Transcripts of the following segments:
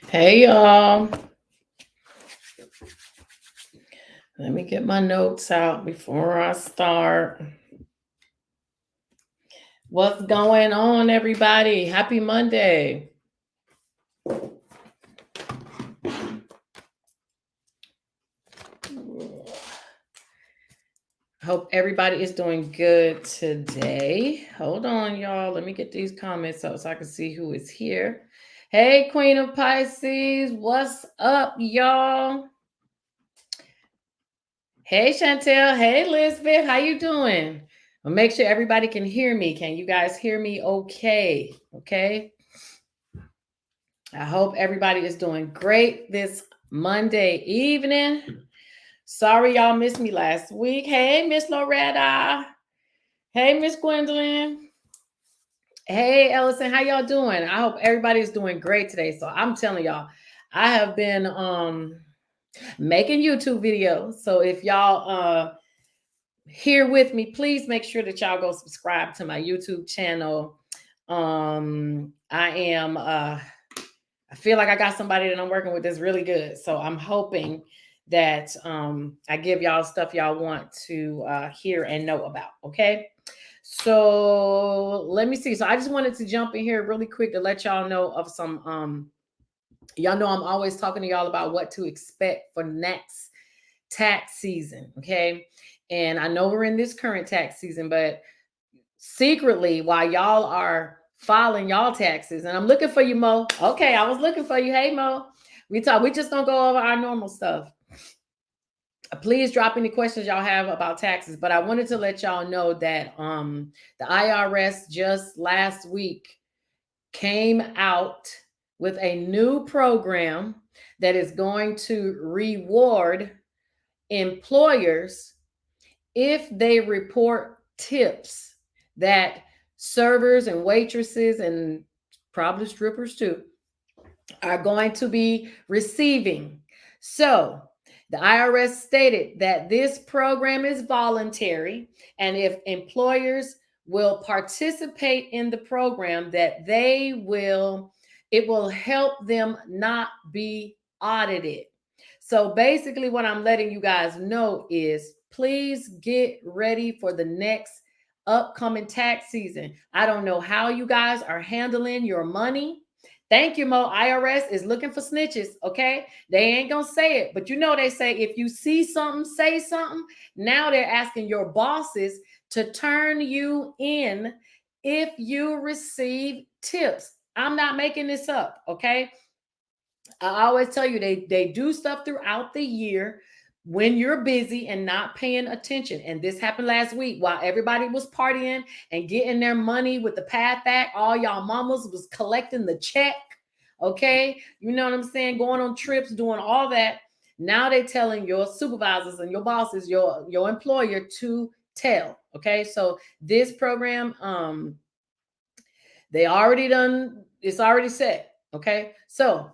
Hey, y'all. Let me get my notes out before I start. What's going on, everybody? Happy Monday. Hope everybody is doing good today. Hold on, y'all. Let me get these comments up so I can see who is here. Hey, Queen of Pisces. What's up, y'all? Hey, Chantel. Hey, Elizabeth. How you doing? Well, make sure everybody can hear me. Can you guys hear me okay? Okay. I hope everybody is doing great this Monday evening. Sorry y'all missed me last week. Hey, Miss Loretta. Hey, Miss Gwendolyn. Hey, Ellison. How y'all doing? I hope everybody's doing great today. So I'm telling y'all, I have been making YouTube videos. So if y'all here with me, please make sure that y'all go subscribe to my YouTube channel. I feel like I got somebody that I'm working with that's really good. So I'm hoping that I give y'all stuff y'all want to hear and know about. Okay. So let me see. So I just wanted to jump in here really quick to let y'all know of some y'all know I'm always talking to y'all about what to expect for next tax season. Okay. And I know we're in this current tax season, but secretly, while y'all are filing y'all taxes, and I'm looking for you, Mo. Okay, I was looking for you. Hey, Mo. We just don't go over our normal stuff. Please drop any questions y'all have about taxes. But I wanted to let y'all know that the IRS just last week came out with a new program that is going to reward employers if they report tips that servers and waitresses and probably strippers too are going to be receiving. So the IRS stated that this program is voluntary, and if employers will participate in the program, that it will help them not be audited. So basically what I'm letting you guys know is please get ready for the next upcoming tax season. I don't know how you guys are handling your money. Thank you, Mo. IRS is looking for snitches, okay? They ain't gonna say it, but you know they say if you see something, say something. Now they're asking your bosses to turn you in if you receive tips. I'm not making this up, okay? I always tell you they do stuff throughout the year when you're busy and not paying attention. And this happened last week while everybody was partying and getting their money with the PATH Act. All y'all mamas was collecting the check. Okay. You know what I'm saying? Going on trips, doing all that. Now they telling your supervisors and your bosses, your employer to tell. Okay. So this program, they already done, it's already set. Okay. So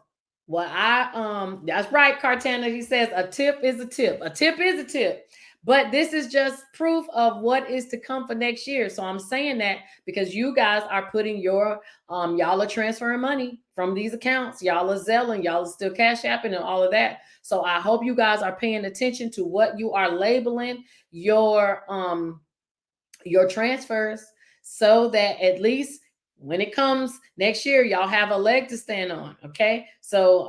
that's right, Cartana. He says a tip is a tip. A tip is a tip. But this is just proof of what is to come for next year. So I'm saying that because you guys are putting your y'all are transferring money from these accounts. Y'all are Zelling, y'all are still Cash Apping and all of that. So I hope you guys are paying attention to what you are labeling your transfers so that at least when it comes next year, y'all have a leg to stand on. Okay. So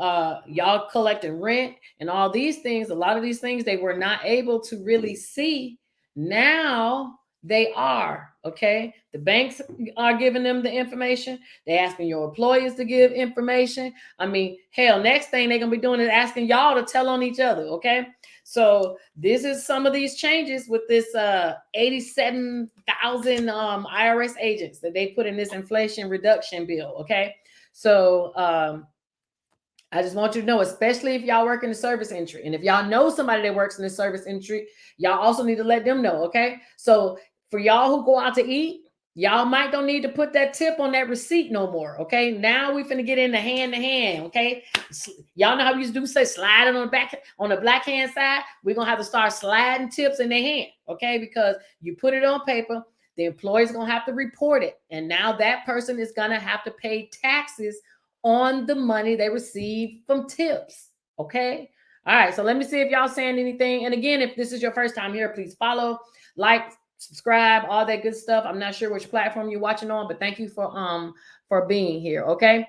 y'all collecting rent and all these things, a lot of these things they were not able to really see. Now they are. Okay. The banks are giving them the information. They're asking your employers to give information. I mean, hell, next thing they're gonna be doing is asking y'all to tell on each other. Okay. So this is some of these changes with this 87,000 IRS agents that they put in this inflation reduction bill. Okay. So I just want you to know, especially if y'all work in the service industry, and if y'all know somebody that works in the service industry, y'all also need to let them know. Okay. So for y'all who go out to eat, y'all might don't need to put that tip on that receipt no more. Okay. Now we finna get into hand to hand. Okay. Y'all know how we used to do say sliding on the back on the black hand side. We're gonna have to start sliding tips in their hand. Okay, because you put it on paper. the employer is going to have to report it. And now that person is going to have to pay taxes on the money they receive from tips. Okay. All right. So let me see if y'all saying anything. And again, if this is your first time here, please follow, like, subscribe, all that good stuff. I'm not sure which platform you're watching on, but thank you for being here. Okay.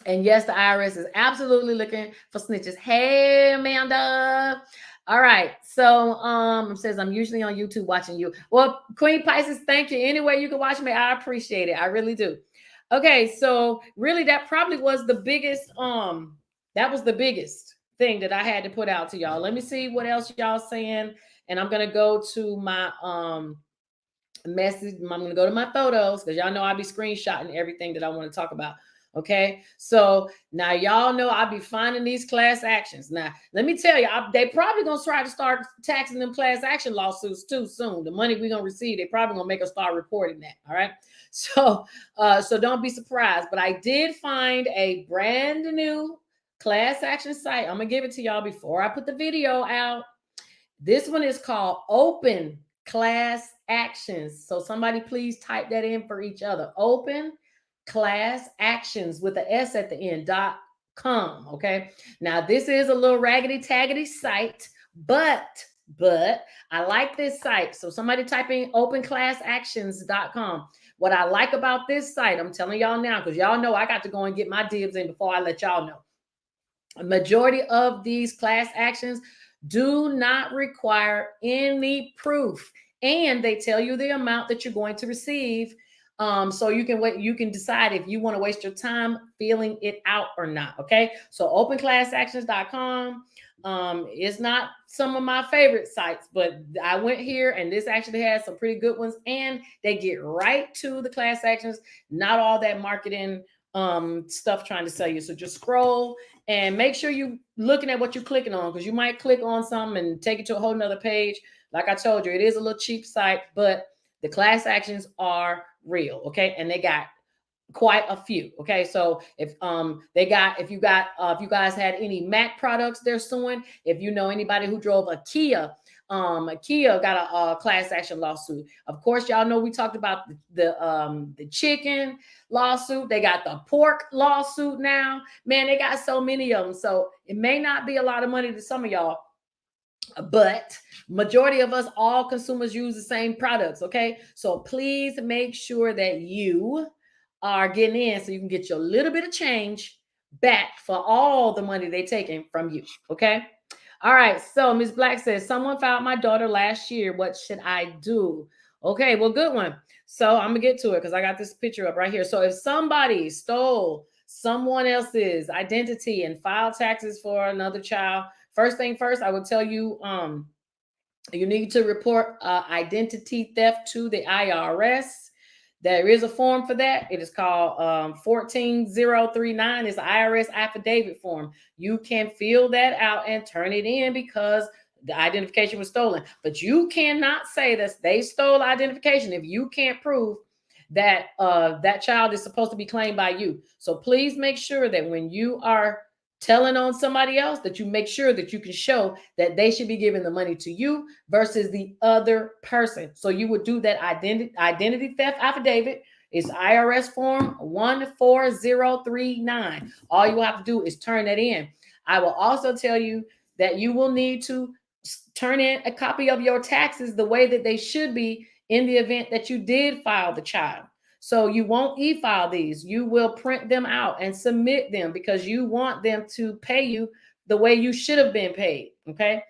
And yes, the IRS is absolutely looking for snitches. Hey, Amanda. All right. So it says I'm usually on YouTube watching you. Well, Queen Pisces, thank you. Anyway, you can watch me. I appreciate it. I really do. Okay, so really that probably was the biggest, that was the biggest thing that I had to put out to y'all. Let me see what else y'all saying. And I'm gonna go to my message. I'm gonna go to my photos because y'all know I'll be screenshotting everything that I want to talk about. Okay, so now y'all know I'll be finding these class actions. Now, let me tell you, they probably gonna try to start taxing them class action lawsuits too soon. The money we're gonna receive, they probably gonna make us start reporting that. All right, so don't be surprised. But I did find a brand new class action site. I'm gonna give it to y'all before I put the video out. This one is called Open Class Actions. So somebody please type that in for each other. Open Class Actions with the S at the end.com. Okay. Now this is a little raggedy taggedy site, but I like this site. So somebody type in openclassactions.com. What I like about this site, I'm telling y'all now, because y'all know I got to go and get my dibs in before I let y'all know. A majority of these class actions do not require any proof, and they tell you the amount that you're going to receive. So you can decide if you want to waste your time filling it out or not. Okay. So openclassactions.com is not some of my favorite sites, but I went here and this actually has some pretty good ones, and they get right to the class actions, not all that marketing stuff trying to sell you. So just scroll and make sure you looking at what you're clicking on, because you might click on something and take it to a whole nother page. Like I told you, it is a little cheap site, but the class actions are real. Okay. And they got quite a few. Okay. So if if you guys had any Mac products they're suing, if you know anybody who drove a Kia got a class action lawsuit. Of course, y'all know we talked about the chicken lawsuit. They got the pork lawsuit now. Man, they got so many of them. So it may not be a lot of money to some of y'all, but majority of us, all consumers, use the same products. Okay. So please make sure that you are getting in so you can get your little bit of change back for all the money they're taking from you. Okay. All right. So Ms. Black says, someone found my daughter last year. What should I do? Okay. Well, good one. So I'm gonna get to it because I got this picture up right here. So if somebody stole someone else's identity and filed taxes for another child, first thing first, I would tell you, you need to report identity theft to the IRS. There is a form for that. It is called 14039. It's an IRS affidavit form. You can fill that out and turn it in because the identification was stolen. But you cannot say that they stole identification if you can't prove that that child is supposed to be claimed by you. So please make sure that when you are telling on somebody else, that you make sure that you can show that they should be giving the money to you versus the other person. So you would do that identity theft affidavit. It's IRS form 14039. All you have to do is turn that in. I will also tell you that you will need to turn in a copy of your taxes the way that they should be in the event that you did file the child. So you won't e-file these. You will print them out and submit them because you want them to pay you the way you should have been paid. Okay.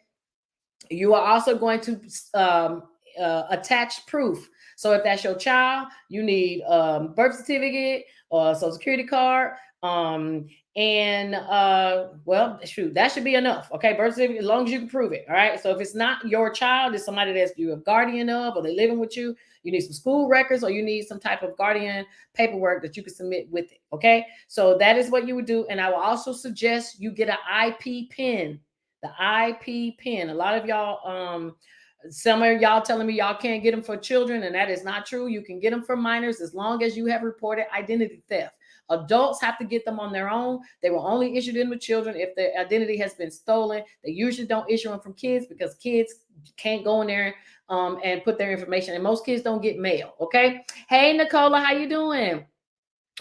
You are also going to attach proof. So if that's your child, you need birth certificate or social security card. Well, shoot, that should be enough. Okay, birth certificate, as long as you can prove it. All right. So if it's not your child, it's somebody that's you're a guardian of, or they're living with you, you need some school records, or you need some type of guardian paperwork that you can submit with it. Okay. So that is what you would do. And I will also suggest you get an IP pin. The IP pin. A lot of y'all, some of y'all telling me y'all can't get them for children, and that is not true. You can get them for minors as long as you have reported identity theft. Adults have to get them on their own. They will only issue them with children if their identity has been stolen. They usually don't issue them from kids because kids can't go in there and put their information. And most kids don't get mail. Okay. Hey, Nicola, how you doing?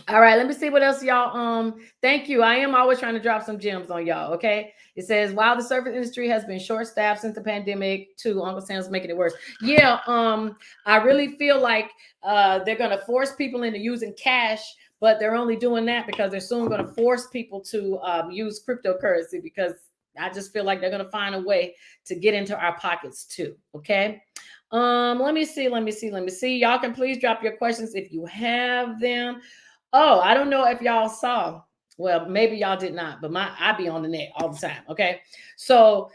All right, let me see what else y'all. Thank you. I am always trying to drop some gems on y'all. Okay. It says, while the service industry has been short staffed since the pandemic, too, Uncle Sam's making it worse. Yeah, I really feel like they're gonna force people into using cash, but they're only doing that because they're soon gonna force people to use cryptocurrency, because I just feel like they're gonna find a way to get into our pockets too. Okay. Let me see. Y'all can please drop your questions if you have them. Oh, I don't know if y'all saw. Well, maybe y'all did not, but I be on the net all the time. Okay. So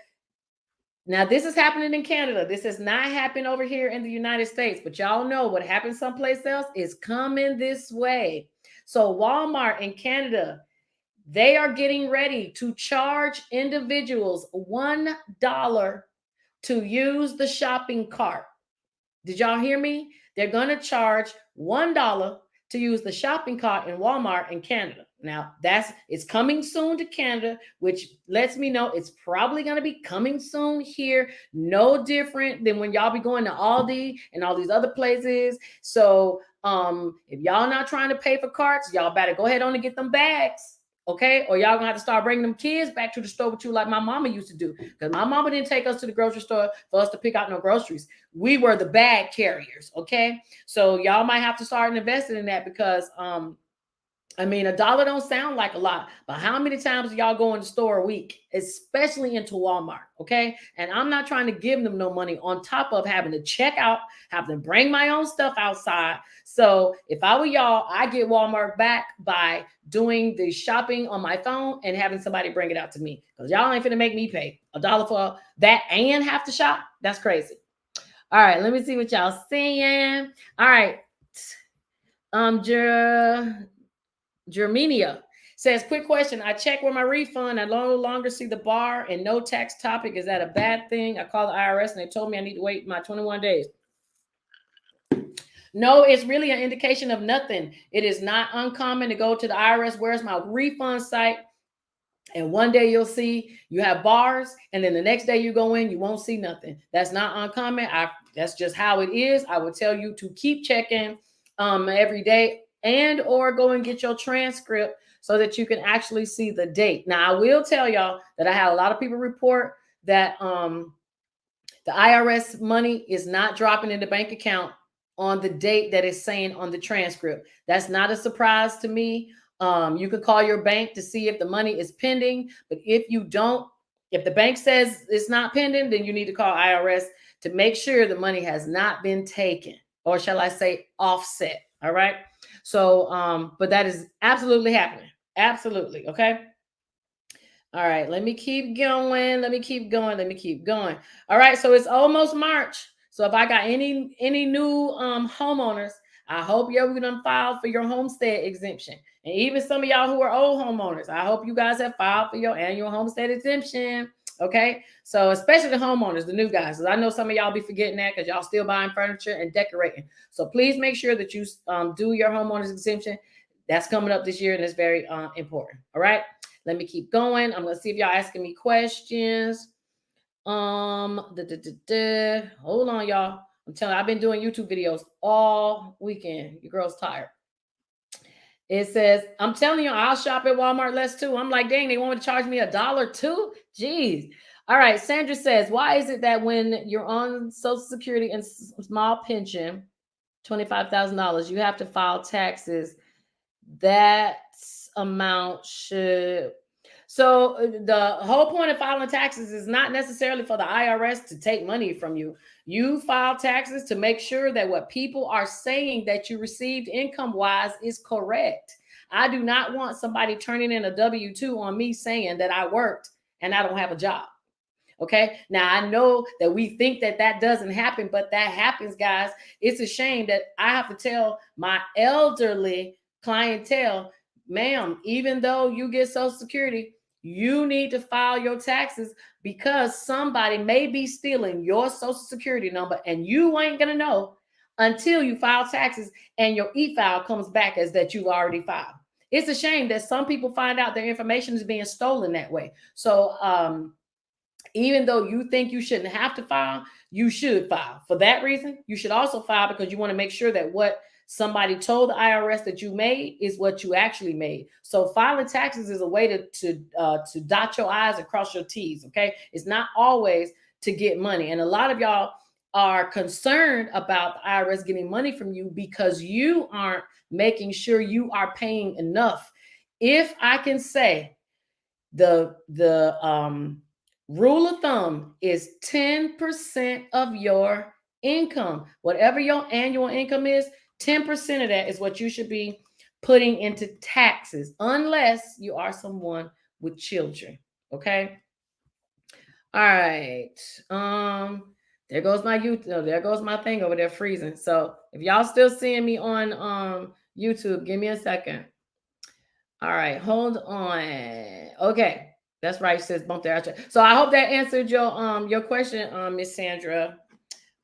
now this is happening in Canada. This has not happened over here in the United States, but y'all know what happened someplace else is coming this way. So Walmart in Canada, they are getting ready to charge individuals $1 to use the shopping cart. Did y'all hear me? They're going to charge $1 to use the shopping cart in Walmart in Canada. Now, it's coming soon to Canada, which lets me know it's probably going to be coming soon here. No different than when y'all be going to Aldi and all these other places. So, if y'all not trying to pay for carts, y'all better go ahead on and get them bags. Okay, or y'all gonna have to start bringing them kids back to the store with you, like my mama used to do. Because my mama didn't take us to the grocery store for us to pick out no groceries. We were the bag carriers. Okay, so y'all might have to start investing in that, because I mean, $1 don't sound like a lot, but how many times do y'all go in the store a week, especially into Walmart? Okay. And I'm not trying to give them no money on top of having to check out, have to bring my own stuff outside. So if I were y'all, I get Walmart back by doing the shopping on my phone and having somebody bring it out to me, because y'all ain't finna make me pay $1 for that and have to shop. That's crazy. All right. Let me see what y'all saying. All right. Germania says, quick question. I checked with my refund. I no longer see the bar and no tax topic. Is that a bad thing? I called the IRS and they told me I need to wait my 21 days. No, it's really an indication of nothing. It is not uncommon to go to the IRS. Where's my refund site? And one day you'll see you have bars, and then the next day you go in, you won't see nothing. That's not uncommon. That's just how it is. I would tell you to keep checking every day, and or go and get your transcript so that you can actually see the date. Now, I will tell y'all that I had a lot of people report that the IRS money is not dropping in the bank account on the date that is saying on the transcript. That's not a surprise to me. You can call your bank to see if the money is pending, but if the bank says it's not pending, then you need to call IRS to make sure the money has not been taken, or shall I say offset. All right. So, but that is absolutely happening. Absolutely. Okay. All right. Let me keep going. All right. So it's almost March. So if I got any new homeowners, I hope you done filed for your homestead exemption. And even some of y'all who are old homeowners, I hope you guys have filed for your annual homestead exemption. Okay. So especially the homeowners, the new guys, because I know some of y'all be forgetting that because y'all still buying furniture and decorating. So please make sure that you do your homeowners exemption. That's coming up this year, and it's very important. All right. Let me keep going. I'm going to see if y'all asking me questions. Hold on, y'all. I'm telling you, I've been doing YouTube videos all weekend. Your girl's tired. It says, I'm telling you, I'll shop at Walmart less too. I'm like, dang, they want to charge me $1 too? Jeez. All right. Sandra says, why is it that when you're on Social Security and small pension, $25,000, you have to file taxes? That amount should. So the whole point of filing taxes is not necessarily for the IRS to take money from you. You file taxes to make sure that what people are saying that you received income-wise is correct. I do not want somebody turning in a W-2 on me saying that I worked and I don't have a job. Okay. Now I know that we think that doesn't happen, but that happens, guys. It's a shame that I have to tell my elderly clientele, ma'am, even though you get Social Security, you need to file your taxes, because somebody may be stealing your Social Security number and you ain't going to know until you file taxes and your e-file comes back as that you've already filed. It's a shame that some people find out their information is being stolen that way. So, Even though you think you shouldn't have to file, you should file. For that reason, you should also file because you want to make sure that what somebody told the IRS that you made is what you actually made. So filing taxes is a way to dot your I's and cross your T's. Okay, it's not always to get money, and a lot of y'all are concerned about the IRS getting money from you because you aren't making sure you are paying enough. If I can say the rule of thumb is 10% of your income. Whatever your annual income is, 10% of that is what you should be putting into taxes, unless you are someone with children. Okay. All right. There goes my YouTube. Oh, there goes my thing over there freezing. So if y'all still seeing me on YouTube, give me a second. All right, hold on. Okay, that's right. It says bump their archer. So I hope that answered your question, Miss Sandra.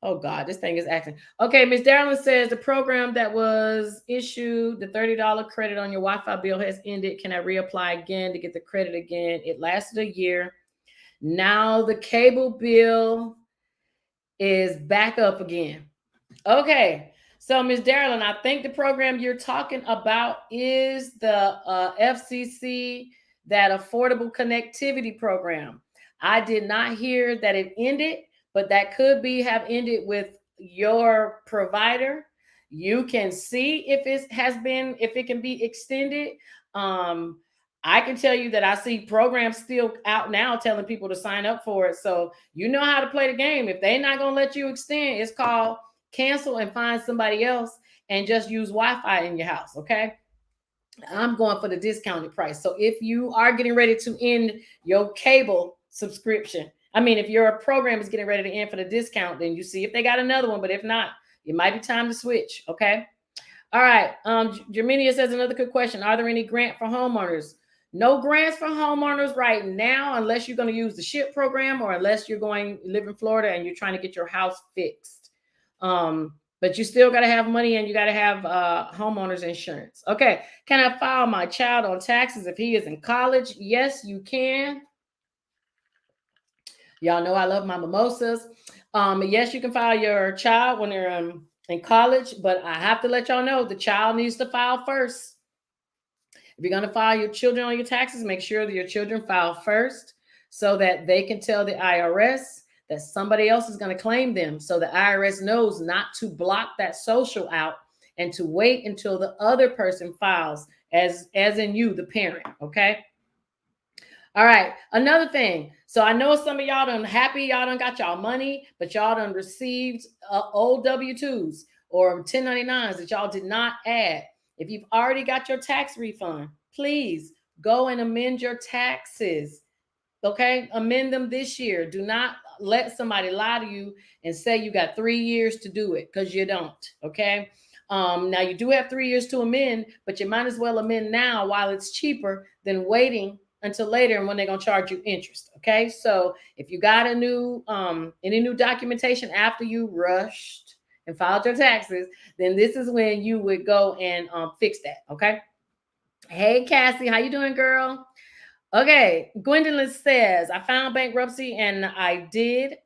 Oh God, this thing is acting. Okay, Miss Darren says the program that was issued, the $30 credit on your Wi-Fi bill has ended. Can I reapply again to get the credit again? It lasted a year. Now the cable bill is back up again. Okay. So, Ms. Darylyn, I think the program you're talking about is the FCC, that Affordable Connectivity Program. I did not hear that it ended, but that could be have ended with your provider. You can see if it has been, if it can be extended. Um, I can tell you that I see programs still out now telling people to sign up for it. So you know how to play the game. If they're not going to let you extend, it's called cancel and find somebody else and just use Wi-Fi in your house. Okay. I'm going for the discounted price. So if you are getting ready to end your cable subscription, I mean, if your program is getting ready to end for the discount, then you see if they got another one. But if not, it might be time to switch. Okay. All right. Germania says another good question. Are there any grant for homeowners? No grants for homeowners right now, unless you're going to use the SHIP program or unless you're going live in Florida and you're trying to get your house fixed. But you still got to have money and you got to have homeowners insurance. Okay. Can I file my child on taxes if he is in college? Yes, you can. Y'all know I love my mimosas. Yes, you can file your child when they're in college, but I have to let y'all know the child needs to file first. If you're going to file your children on your taxes, make sure that your children file first so that they can tell the IRS that somebody else is going to claim them. So the IRS knows not to block that social out and to wait until the other person files, as in you, the parent. Okay. All right. Another thing. So I know some of y'all done happy, y'all done got y'all money, but y'all done received old W-2s or 1099s that y'all did not add. If you've already got your tax refund, please go and amend your taxes. Okay. Amend them this year. Do not let somebody lie to you and say you got 3 years to do it, because you don't. Okay. Now you do have 3 years to amend, but you might as well amend now while it's cheaper than waiting until later and when they're going to charge you interest. Okay. So if you got a new any new documentation after you rushed and filed your taxes, then this is when you would go and fix that. Okay. Hey Cassie, how you doing, girl? Okay. Gwendolyn says, I found bankruptcy and I did.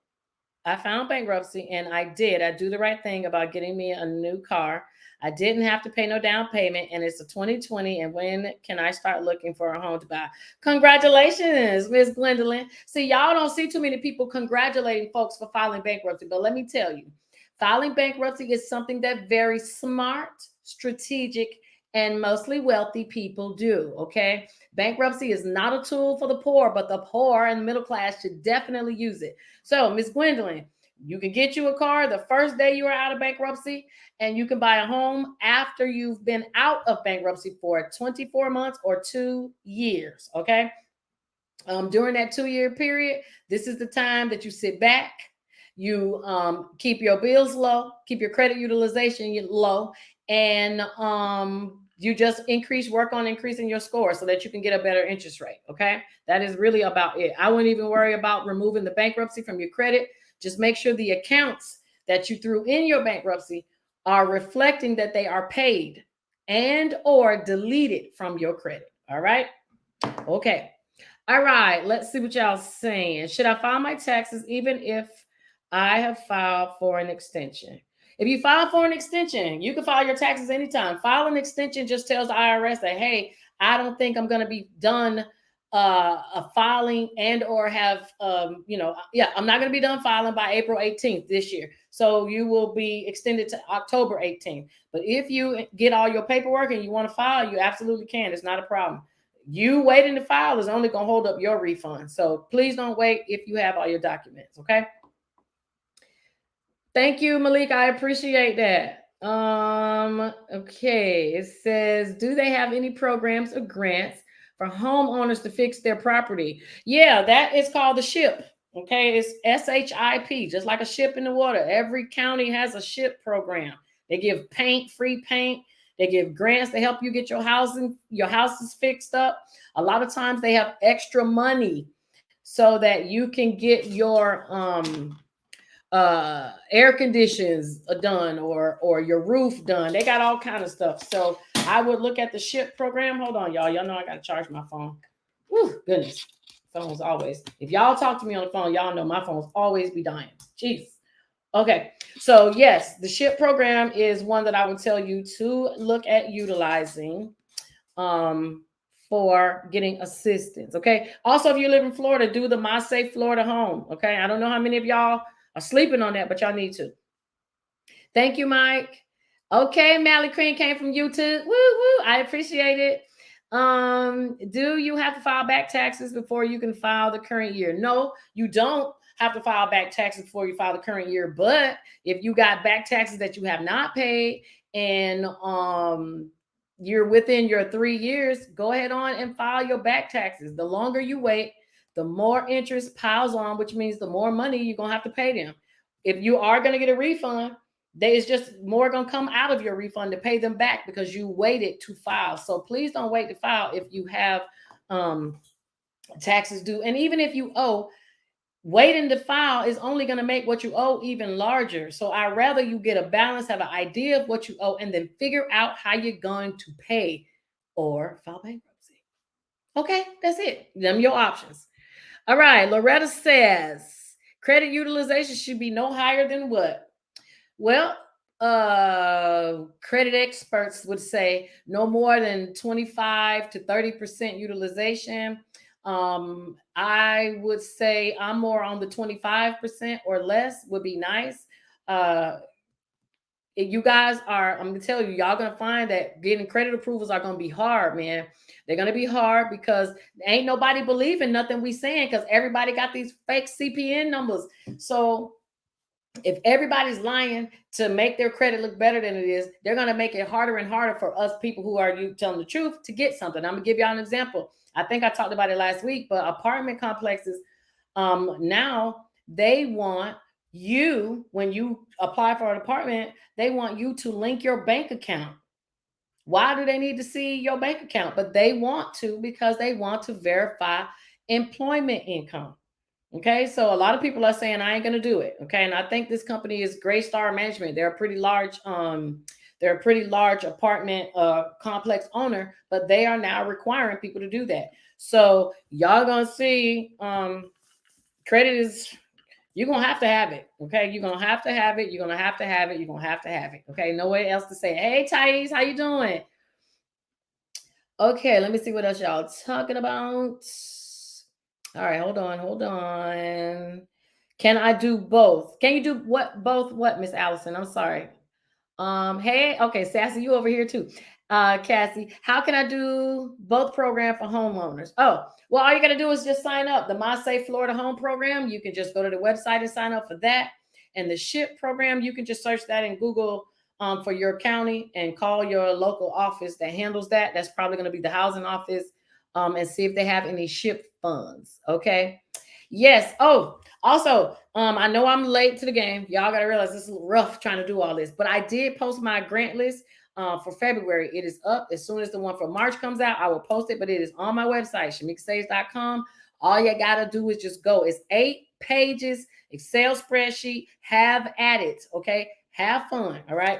I found bankruptcy and I did. I do the right thing about getting me a new car. I didn't have to pay no down payment, and it's a 2020. And when can I start looking for a home to buy? Congratulations, Miss Gwendolyn. See, y'all don't see too many people congratulating folks for filing bankruptcy, but let me tell you, filing bankruptcy is something that very smart, strategic, and mostly wealthy people do. Okay. Bankruptcy is not a tool for the poor, but the poor and middle class should definitely use it. So, Miss Gwendolyn, you can get you a car the first day you are out of bankruptcy, and you can buy a home after you've been out of bankruptcy for 24 months or 2 years. Okay. During that 2-year period, this is the time that you sit back, you keep your bills low, keep your credit utilization low, and you just work on increasing your score so that you can get a better interest rate. Okay. That is really about it. I wouldn't even worry about removing the bankruptcy from your credit. Just make sure the accounts that you threw in your bankruptcy are reflecting that they are paid and or deleted from your credit. All right. Okay. All right, let's see what y'all saying. Should I file my taxes even if I have filed for an extension? If you file for an extension, you can file your taxes anytime. File an extension just tells the IRS that, hey, I don't think I'm going to be done a filing and or have yeah, I'm not going to be done filing by April 18th this year. So you will be extended to October 18th. But if you get all your paperwork and you want to file, you absolutely can. It's not a problem. You waiting to file is only going to hold up your refund. So please don't wait if you have all your documents. Okay. Thank you, Malik. I appreciate that. Okay. It says, do they have any programs or grants for homeowners to fix their property? Yeah, that is called the SHIP. Okay, it's SHIP, just like a ship in the water. Every county has a SHIP program. They give paint, free paint. They give grants to help you get your houses fixed up. A lot of times they have extra money so that you can get your air conditions done or your roof done. They got all kind of stuff. So I would look at the SHIP program. Hold on, y'all. Y'all know I gotta charge my phone. Whew, goodness. Phone's always. If y'all talk to me on the phone, y'all know my phone's always be dying. Jeez. Okay. So yes, the SHIP program is one that I would tell you to look at utilizing for getting assistance. Okay. Also, if you live in Florida, do the My Safe Florida Home. Okay. I don't know how many of y'all are sleeping on that, but y'all need to. Thank you, Mike. Okay, Mally Cream came from YouTube. Woo woo! I appreciate it. Do you have to file back taxes before you can file the current year? No, you don't have to file back taxes before you file the current year. But if you got back taxes that you have not paid and you're within your 3 years, go ahead on and file your back taxes. The longer you wait, the more interest piles on, which means the more money you're gonna have to pay them. If you are gonna get a refund, there's just more gonna come out of your refund to pay them back because you waited to file. So please don't wait to file if you have taxes due. And even if you owe, waiting to file is only going to make what you owe even larger. So I'd rather you get a balance, have an idea of what you owe, and then figure out how you're going to pay or file bankruptcy. Okay, that's it. Them your options. All right, Loretta says credit utilization should be no higher than what? Well, credit experts would say no more than 25 to 30% utilization. I would say I'm more on the 25% or less would be nice. You guys are, I'm gonna tell you, y'all gonna find that getting credit approvals are gonna be hard, man. They're gonna be hard because ain't nobody believing nothing we saying because everybody got these fake CPN numbers. So if everybody's lying to make their credit look better than it is, they're going to make it harder and harder for us people who are you telling the truth to get something. I'm going to give y'all an example. I think I talked about it last week, but apartment complexes now they want you, when you apply for an apartment, they want you to link your bank account. Why do they need to see your bank account? But they want to because they want to verify employment income. Okay, so a lot of people are saying I ain't gonna do it. Okay, and I think this company is Greystar Management. They're a pretty large apartment complex owner, but they are now requiring people to do that. So y'all gonna see credit is you're gonna have to have it. Okay, you're gonna have to have it. You're gonna have to have it. You're gonna have to have it. Okay, no way else to say. Hey, Thais, how you doing? Okay, let me see what else y'all talking about. All right, hold on. Can I do both? Can you do what both what, Miss Allison? I'm sorry. Hey, okay, Sassy, you over here too. Cassie, how can I do both program for homeowners? Oh, well, all you gotta do is just sign up. The My Safe Florida Home Program, you can just go to the website and sign up for that. And the SHIP program, you can just search that in Google for your county and call your local office that handles that. That's probably gonna be the housing office and see if they have any SHIP funds. Okay. Yes. Oh, also, I know I'm late to the game. Y'all gotta realize this is rough trying to do all this, but I did post my grant list for February. It is up as soon as the one for March comes out. I will post it, but it is on my website, shamikasaves.com. All you gotta do is just go. It's 8 pages, Excel spreadsheet. Have at it. Okay, have fun. All right.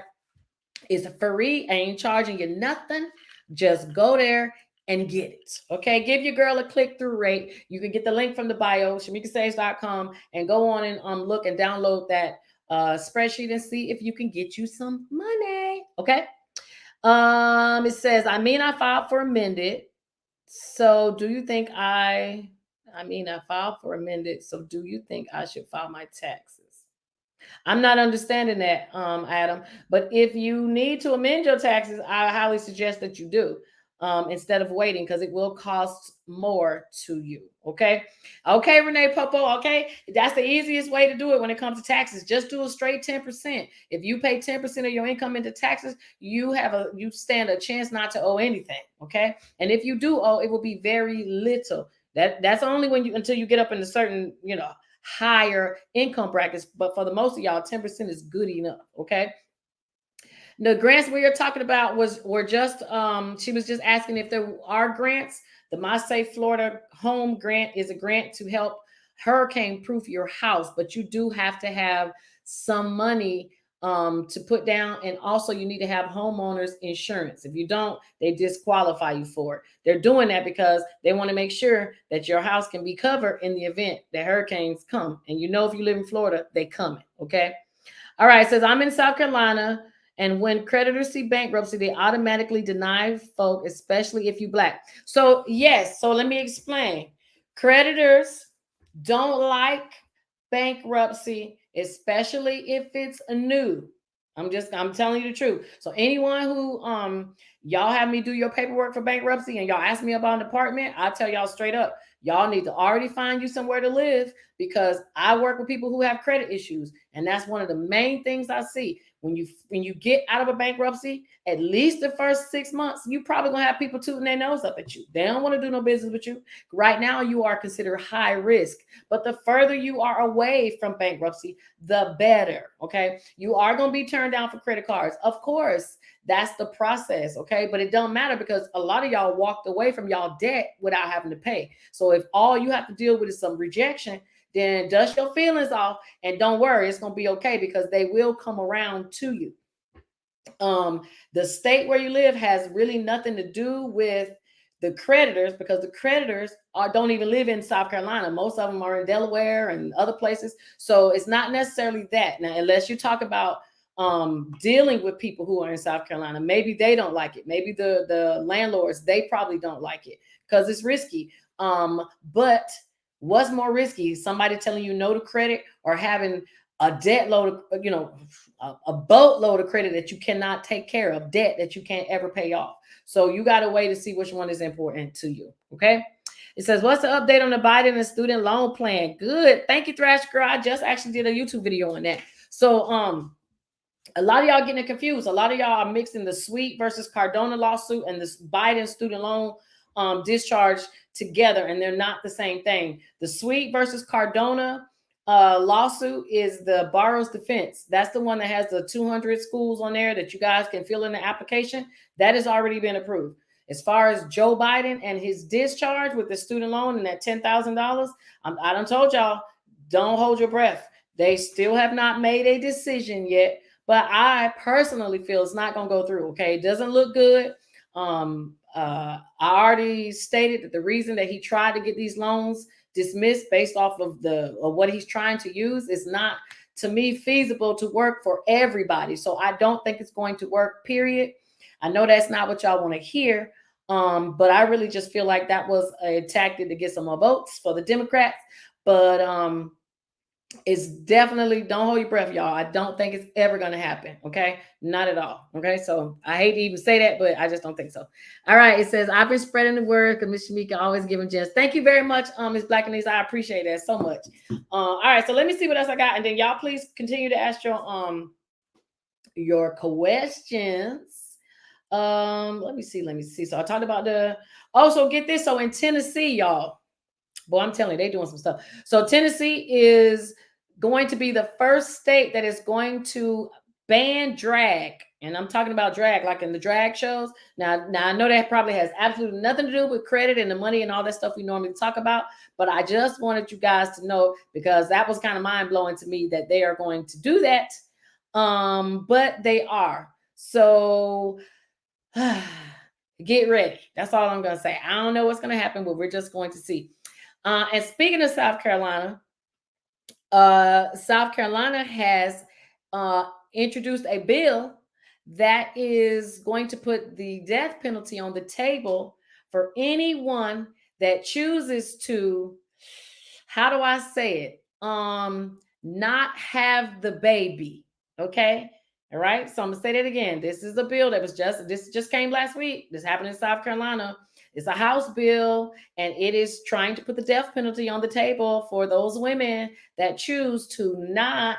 It's free. I ain't charging you nothing. Just go there and get it. Okay, give your girl a click-through rate. You can get the link from the bio, shamikasaves.com, and go on and look and download that spreadsheet and see if you can get you some money. Okay. It says, I mean, I filed for amended. So do you think I filed for amended. So do you think I should file my taxes? I'm not understanding that, Adam. But if you need to amend your taxes, I highly suggest that you do, instead of waiting, because it will cost more to you. Okay. Okay, Renee Popo. Okay. That's the easiest way to do it when it comes to taxes. Just do a straight 10%. If you pay 10% of your income into taxes, you stand a chance not to owe anything. Okay. And if you do owe, it will be very little. That's only when you until you get up in a certain, higher income brackets. But for the most of y'all, 10% is good enough. Okay. The grants we are talking about were just she was just asking if there are grants. The My Safe Florida Home Grant is a grant to help hurricane proof your house, but you do have to have some money to put down, and also you need to have homeowners insurance. If you don't, they disqualify you for it. They're doing that because they want to make sure that your house can be covered in the event that hurricanes come. And if you live in Florida, they coming. Okay. All right, it says I'm in South Carolina, and when creditors see bankruptcy, they automatically deny folk, especially if you black. So yes, so let me explain. Creditors don't like bankruptcy, especially if it's a new. I'm telling you the truth. So anyone who y'all have me do your paperwork for bankruptcy and y'all ask me about an apartment, I tell y'all straight up, y'all need to already find you somewhere to live, because I work with people who have credit issues, and that's one of the main things I see. When you get out of a bankruptcy, at least the first 6 months, you probably gonna have people tooting their nose up at you. They don't want to do no business with you. Right now, you are considered high risk, but the further you are away from bankruptcy, the better. Okay, you are gonna be turned down for credit cards, of course. That's the process. Okay, but it don't matter, because a lot of y'all walked away from y'all debt without having to pay. So if all you have to deal with is some rejection, then dust your feelings off and don't worry, it's gonna be okay, because they will come around to you. The state where you live has really nothing to do with the creditors, because the creditors don't even live in South Carolina. Most of them are in Delaware and other places. So it's not necessarily that. Now, unless you talk about dealing with people who are in South Carolina, maybe they don't like it. Maybe the landlords, they probably don't like it because it's risky. But what's more risky? Somebody telling you no to credit, or having a debt load of, a boatload of credit that you cannot take care of, debt that you can't ever pay off. So you got to wait to see which one is important to you. Okay. It says, what's the update on the Biden and student loan plan? Good. Thank you, Thrash Girl. I just actually did a YouTube video on that. So a lot of y'all getting confused. A lot of y'all are mixing the Sweet versus Cardona lawsuit and this Biden student loan discharge together, and they're not the same thing. The Sweet versus Cardona lawsuit is the borrower's defense. That's the one that has the 200 schools on there that you guys can fill in the application. That has already been approved. As far as Joe Biden and his discharge with the student loan and that $10,000, I done told y'all, don't hold your breath. They still have not made a decision yet, but I personally feel it's not going to go through. Okay, it doesn't look good. I already stated that the reason that he tried to get these loans dismissed based off of what he's trying to use is not, to me, feasible to work for everybody. So I don't think it's going to work, period. I know that's not what y'all want to hear, but I really just feel like that was a tactic to get some more votes for the Democrats. But it's definitely, don't hold your breath, y'all. I don't think it's ever going to happen. Okay. Not at all. Okay. So I hate to even say that, but I just don't think so. All right. It says, I've been spreading the word because Miss Shamika always giving gems. Thank you very much, Miss Black and I appreciate that so much. All right. So let me see what else I got. And then y'all please continue to ask your questions. Let me see. So I talked about so get this. So in Tennessee, y'all, boy, I'm telling you, they doing some stuff. So Tennessee is going to be the first state that is going to ban drag. And I'm talking about drag, like in the drag shows. Now I know that probably has absolutely nothing to do with credit and the money and all that stuff we normally talk about. But I just wanted you guys to know, because that was kind of mind blowing to me that they are going to do that. But they are. So get ready. That's all I'm going to say. I don't know what's going to happen, but we're just going to see. And speaking of South Carolina, South Carolina has introduced a bill that is going to put the death penalty on the table for anyone that chooses to, how do I say it? Not have the baby. Okay. All right. So I'm gonna say that again. This is a bill that was this just came last week. This happened in South Carolina. It's a House bill, and it is trying to put the death penalty on the table for those women that choose to not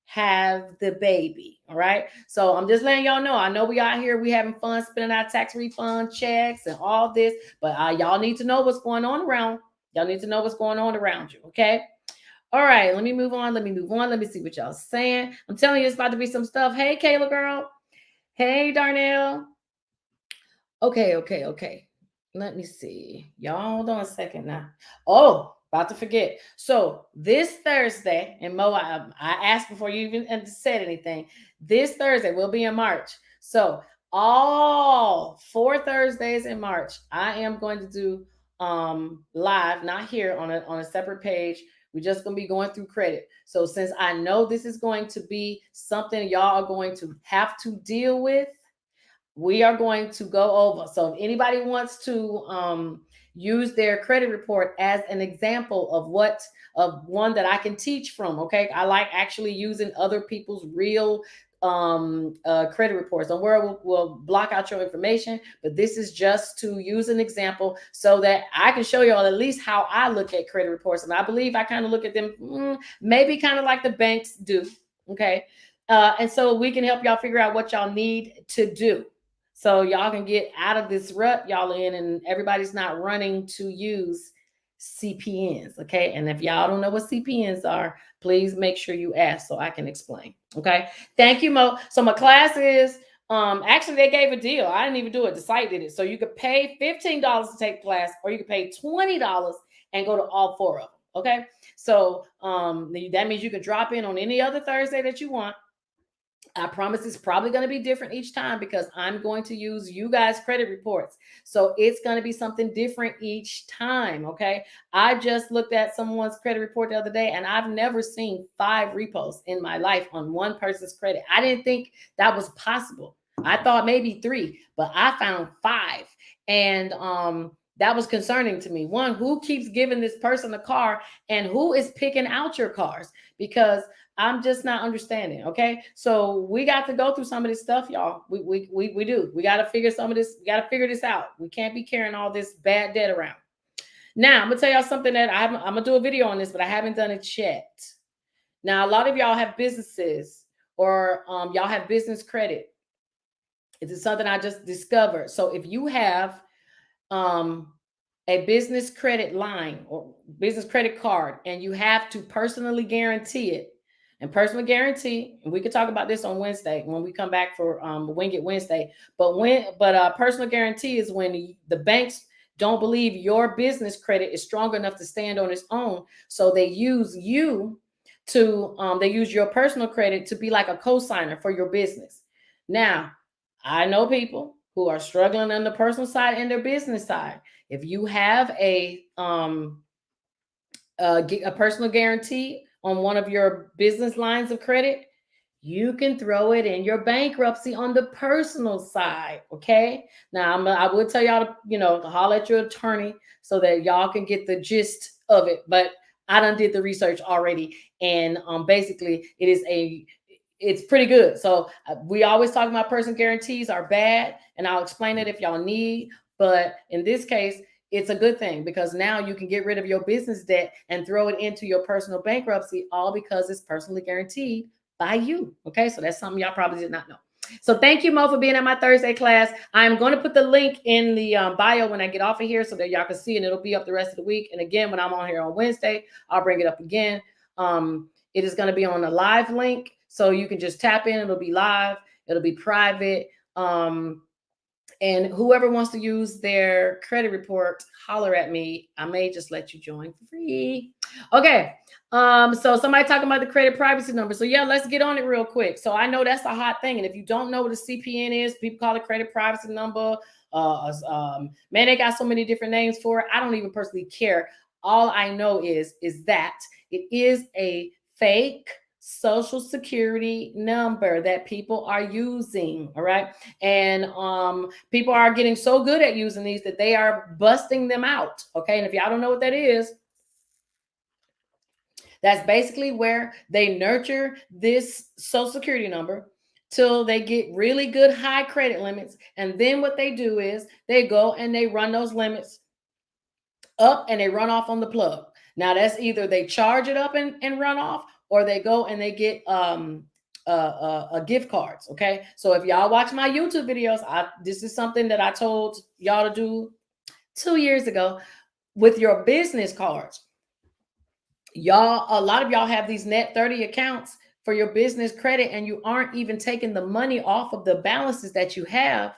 have the baby. All right. So I'm just letting y'all know. I know we out here, we having fun spending our tax refund checks and all this, but y'all need to know what's going on around. Y'all need to know what's going on around you. Okay. All right. Let me move on. Let me move on. Let me see what y'all saying. I'm telling you, it's about to be some stuff. Hey, Kayla girl. Hey, Darnell. Okay. Okay. Okay. Let me see. Y'all hold on a second now. Oh, about to forget. So this Thursday, and Mo, I asked before you even said anything. This Thursday will be in March. So all 4 Thursdays in March, I am going to do live, not here on a separate page. We're just gonna be going through credit. So since I know this is going to be something y'all are going to have to deal with, we are going to go over. So if anybody wants to use their credit report as an example of one that I can teach from, okay, I like actually using other people's real credit reports. Don't worry, we'll block out your information, but this is just to use an example so that I can show y'all at least how I look at credit reports. And I believe I kind of look at them maybe kind of like the banks do, okay. And so we can help y'all figure out what y'all need to do, so y'all can get out of this rut y'all in, and everybody's not running to use CPNs. Okay. And if y'all don't know what CPNs are, please make sure you ask so I can explain. Okay. Thank you, Mo. So my class is actually they gave a deal. I didn't even do it. The site did it. So you could pay $15 to take the class, or you could pay $20 and go to all 4 of them. Okay. So that means you can drop in on any other Thursday that you want. I promise it's probably going to be different each time because I'm going to use you guys' credit reports. So it's going to be something different each time. Okay. I just looked at someone's credit report the other day, and I've never seen 5 repos in my life on one person's credit. I didn't think that was possible. I thought maybe 3, but I found 5. And that was concerning to me. One, who keeps giving this person a car, and who is picking out your cars? Because I'm just not understanding. Okay. So we got to go through some of this stuff, y'all. We do. We got to figure some of this. We got to figure this out. We can't be carrying all this bad debt around. Now, I'm going to tell y'all something that I'm going to do a video on this, but I haven't done it yet. Now, a lot of y'all have businesses, or y'all have business credit. It is something I just discovered. So if you have a business credit line or business credit card, and you have to personally guarantee it, and personal guarantee, and we could talk about this on Wednesday when we come back for Wing It Wednesday. But personal guarantee is when the banks don't believe your business credit is strong enough to stand on its own, so they use you to they use your personal credit to be like a co-signer for your business. Now, I know people who are struggling on the personal side and their business side. If you have a personal guarantee on one of your business lines of credit, you can throw it in your bankruptcy on the personal side. Okay. Now I would tell y'all to holler at your attorney so that y'all can get the gist of it. But I done did the research already, and basically it's pretty good. So we always talk about personal guarantees are bad, and I'll explain it if y'all need. But in this case, it's a good thing because now you can get rid of your business debt and throw it into your personal bankruptcy, all because it's personally guaranteed by you. Okay, so that's something y'all probably did not know. So thank you, Mo, for being at my Thursday class. I'm going to put the link in the bio when I get off of here so that y'all can see, and it'll be up the rest of the week. And again, when I'm on here on Wednesday, I'll bring it up again. It is going to be on a live link, so you can just tap in. It'll be live. It'll be private. And whoever wants to use their credit report, holler at me. I may just let you join for free. Okay. So somebody talking about the credit privacy number. So yeah, let's get on it real quick. So I know that's a hot thing. And if you don't know what a CPN is, people call it credit privacy number. Man, they got so many different names for it. I don't even personally care. All I know is that it is a fake social security number that people are using. All right. And people are getting so good at using these that they are busting them out. Okay. And if y'all don't know what that is, that's basically where they nurture this social security number till they get really good high credit limits. And then what they do is they go and they run those limits up and they run off on the plug. Now that's either they charge it up and run off, or they go and they get gift cards. Okay, so if y'all watch my YouTube videos, this is something that I told y'all to do 2 years ago with your business cards. Y'all, a lot of y'all have these net 30 accounts for your business credit, and you aren't even taking the money off of the balances that you have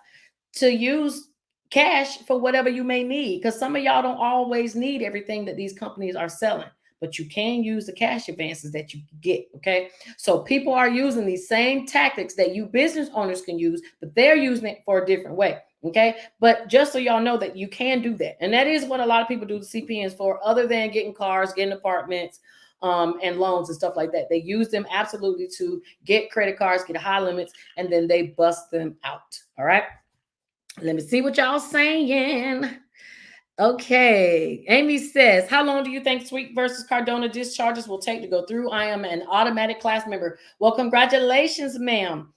to use cash for whatever you may need, because some of y'all don't always need everything that these companies are selling, but you can use the cash advances that you get. Okay, so people are using these same tactics that you business owners can use, but they're using it for a different way. Okay, but just so y'all know that you can do that, and that is what a lot of people do the CPNs for, other than getting cars, getting apartments, and loans and stuff like that. They use them absolutely to get credit cards, get high limits, and then they bust them out. All right. Let me see what y'all saying. Okay. Amy says, how long do you think Sweet versus Cardona discharges will take to go through? I am an automatic class member. Well, congratulations, ma'am.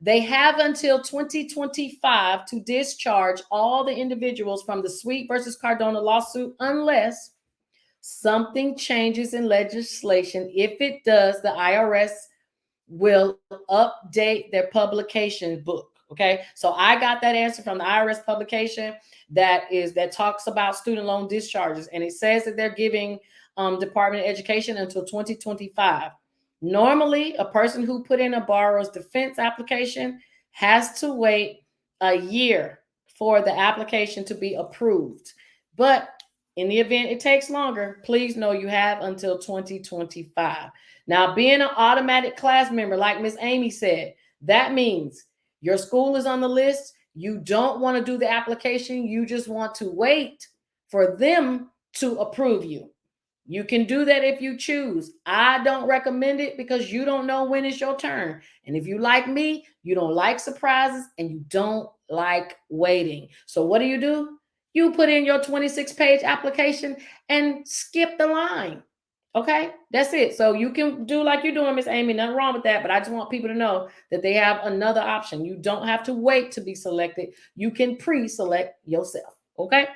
They have until 2025 to discharge all the individuals from the Sweet versus Cardona lawsuit, unless something changes in legislation. If it does, the IRS will update their publication book. Okay, so I got that answer from the IRS publication that talks about student loan discharges, and it says that they're giving Department of Education until 2025. Normally, a person who put in a borrower's defense application has to wait a year for the application to be approved. But in the event it takes longer, please know you have until 2025. Now, being an automatic class member, like Miss Amy said, that means your school is on the list. You don't want to do the application. You just want to wait for them to approve you. You can do that if you choose. I don't recommend it because you don't know when it's your turn. And if you like me, you don't like surprises and you don't like waiting. So what do? You put in your 26-page application and skip the line. Okay, that's it. So you can do like you're doing, Miss Amy. Nothing wrong with that, but I just want people to know that they have another option. You don't have to wait to be selected. You can pre-select yourself. Okay.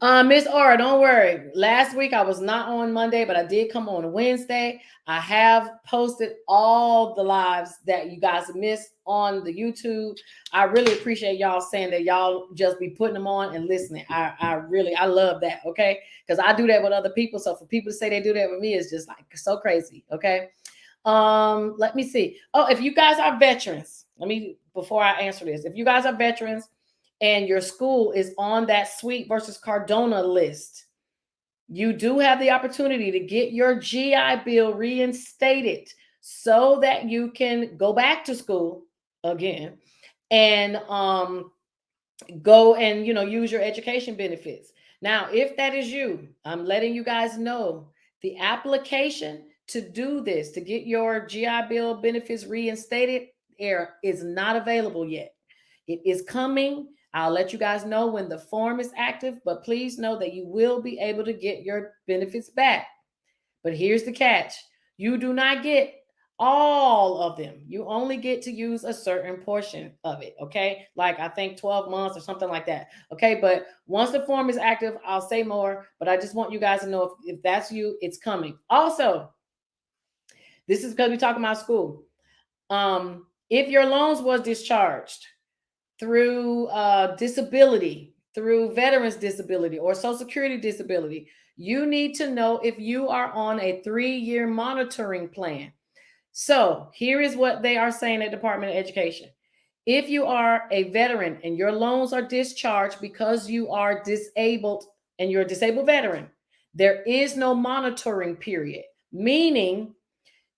Miss Aura, don't worry. Last week I was not on Monday, but I did come on Wednesday. I have posted all the lives that you guys missed on the YouTube. I really appreciate y'all saying that y'all just be putting them on and listening. I love that. Okay, because I do that with other people. So for people to say they do that with me is just like so crazy. Okay. Let me see. Oh, if you guys are veterans, before I answer this, if you guys are veterans and your school is on that Sweet versus Cardona list, you do have the opportunity to get your GI Bill reinstated so that you can go back to school again and go and use your education benefits. Now, if that is you, I'm letting you guys know the application to do this, to get your GI Bill benefits reinstated, is not available yet. It is coming. I'll let you guys know when the form is active, but please know that you will be able to get your benefits back. But here's the catch. You do not get all of them. You only get to use a certain portion of it. Okay. Like I think 12 months or something like that. Okay. But once the form is active, I'll say more, but I just want you guys to know if that's you, it's coming. Also, this is because we're talking about school. If your loans was discharged through disability, through veterans disability or social security disability, you need to know if you are on a 3-year monitoring plan. So here is what they are saying at Department of Education. If you are a veteran and your loans are discharged because you are disabled and you're a disabled veteran, there is no monitoring period, meaning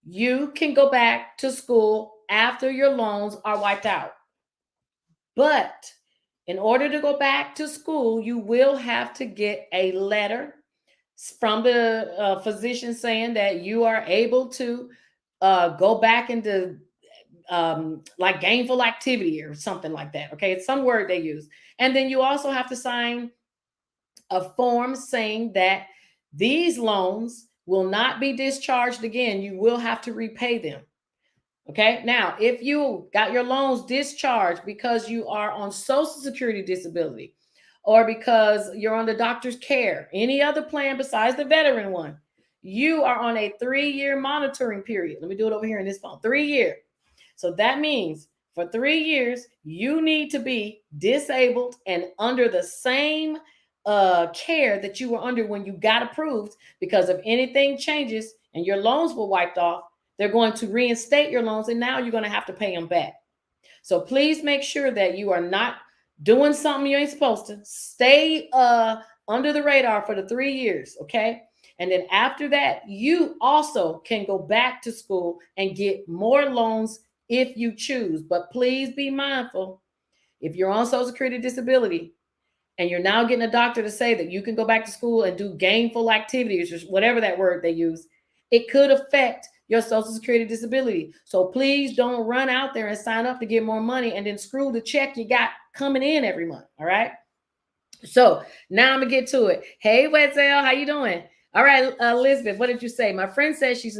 you can go back to school after your loans are wiped out. But in order to go back to school, you will have to get a letter from the physician saying that you are able to go back into like gainful activity or something like that. Okay, it's some word they use. And then you also have to sign a form saying that these loans will not be discharged again. You will have to repay them. Okay, now if you got your loans discharged because you are on Social Security disability or because you're on the doctor's care, any other plan besides the veteran one, you are on a 3-year monitoring period. Let me do it over here in this phone. 3 year. So that means for 3 years, you need to be disabled and under the same care that you were under when you got approved, because if anything changes and your loans were wiped off, they're going to reinstate your loans and now you're going to have to pay them back. So please make sure that you are not doing something you ain't supposed to. Stay under the radar for the 3 years, okay? And then after that, you also can go back to school and get more loans if you choose. But please be mindful, if you're on Social Security disability and you're now getting a doctor to say that you can go back to school and do gainful activities or whatever that word they use, it could affect your Social Security disability. So please don't run out there and sign up to get more money and then screw the check you got coming in every month. All right. So now I'm gonna get to it. Hey, Wetzel, how you doing? All right, Elizabeth, what did you say? My friend says she's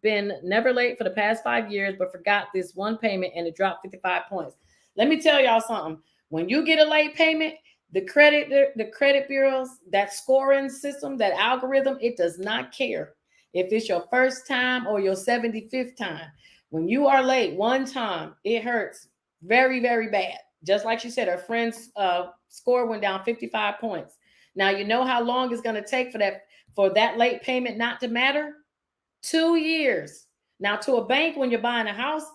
been never late for the past 5 years, but forgot this one payment and it dropped 55 points. Let me tell y'all something. When you get a late payment, the credit bureaus, that scoring system, that algorithm, it does not care if it's your first time or your 75th time. When you are late one time, it hurts very, very bad. Just like she said, her friend's score went down 55 points. Now you know how long it's going to take for that late payment not to matter? 2 years. Now to a bank, when you're buying a house,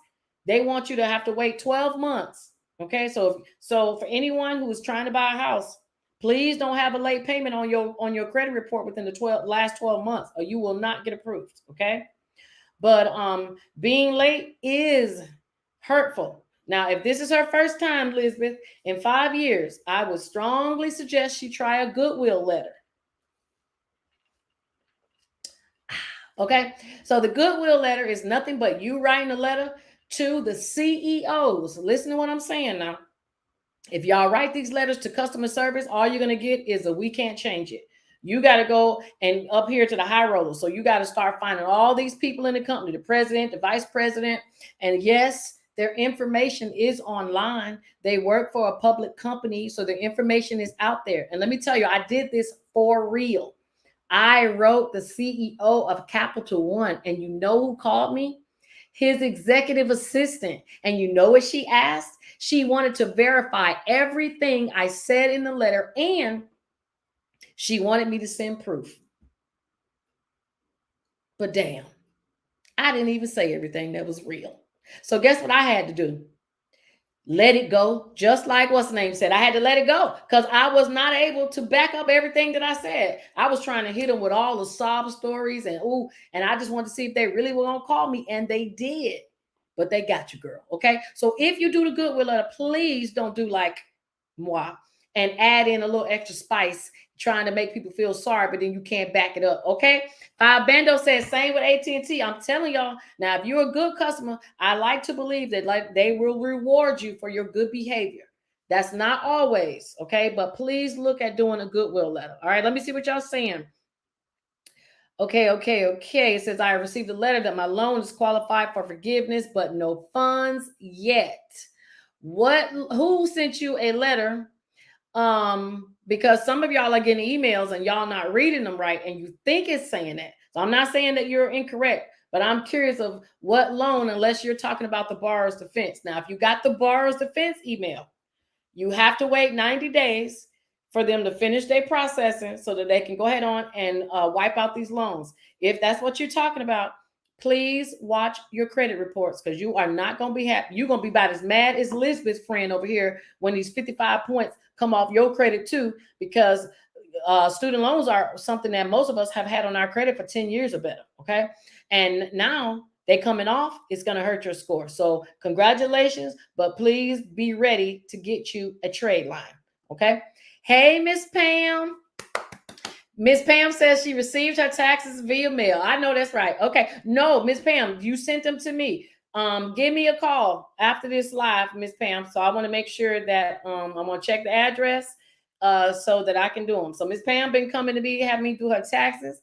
they want you to have to wait 12 months. Okay, so for anyone who is trying to buy a house, please don't have a late payment on your credit report within the last 12 months, or you will not get approved. Okay, but being late is hurtful. Now, if this is her first time, Elizabeth, in 5 years, I would strongly suggest she try a goodwill letter. Okay, so the goodwill letter is nothing but you writing a letter to the CEOs. Listen to what I'm saying now. If y'all write these letters to customer service, all you're going to get is a we can't change it. You got to go and up here to the high rollers. So you got to start finding all these people in the company, the president, the vice president. And yes, their information is online. They work for a public company, so their information is out there. And let me tell you, I did this for real. I wrote the CEO of Capital One, and you know who called me? His executive assistant. And you know what she asked? She wanted to verify everything I said in the letter, and she wanted me to send proof. But damn, I didn't even say everything that was real. So guess what I had to do? Let it go. Just like what's the name said, I had to let it go because I was not able to back up everything that I said. I was trying to hit them with all the sob stories and I just wanted to see if they really were gonna call me, and they did. But they got you, girl. Okay. So if you do the goodwill letter, please don't do like moi and add in a little extra spice trying to make people feel sorry, but then you can't back it up. Okay. Bando says same with AT&T. I'm telling y'all now, if you're a good customer, I like to believe that like they will reward you for your good behavior. That's not always okay, but please look at doing a goodwill letter. All right, let me see what y'all saying. Okay. It says I received a letter that my loan is qualified for forgiveness, but no funds yet. Who sent you a letter? Because some of y'all are getting emails and y'all not reading them right, and you think it's saying that. So I'm not saying that you're incorrect, but I'm curious of what loan, unless you're talking about the borrower's defense. Now, if you got the borrower's defense email, you have to wait 90 days for them to finish their processing so that they can go ahead on and wipe out these loans. If that's what you're talking about, please watch your credit reports because you are not going to be happy. You're going to be about as mad as Elizabeth's friend over here when these 55 points come off your credit too, because student loans are something that most of us have had on our credit for 10 years or better. Okay. And now they coming off, it's going to hurt your score. So congratulations, but please be ready to get you a trade line. Okay. Hey, Miss Pam. Miss Pam says she received her taxes via mail. I know that's right. Okay. No, Miss Pam, you sent them to me. Give me a call after this live, Miss Pam. So I want to make sure that I'm gonna check the address so that I can do them. So Miss Pam been coming to me, have me do her taxes.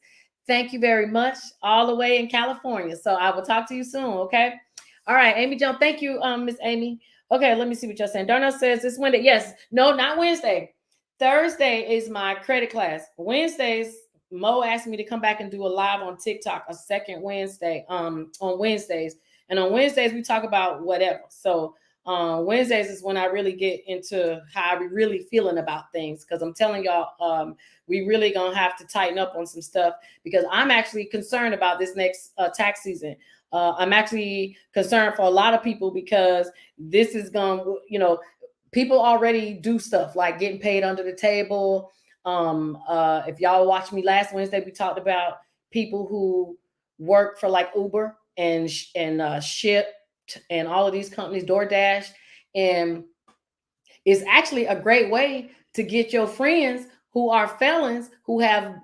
Thank you very much, all the way in California. So I will talk to you soon. Okay. All right, Amy Jones. Thank you, Miss Amy. Okay, let me see what you're saying. Darnell says this Wednesday. Yes, no, not Wednesday. Thursday is my credit class. Wednesdays, Mo asked me to come back and do a live on TikTok, a second Wednesday, on Wednesdays. And on Wednesdays, we talk about whatever. So Wednesdays is when I really get into how I be really feeling about things. Because I'm telling y'all, we really gonna have to tighten up on some stuff because I'm actually concerned about this next tax season. I'm actually concerned for a lot of people because this is going to, people already do stuff like getting paid under the table. If y'all watched me last Wednesday, we talked about people who work for like Uber and Shipt and all of these companies, DoorDash, and it's actually a great way to get your friends who are felons who have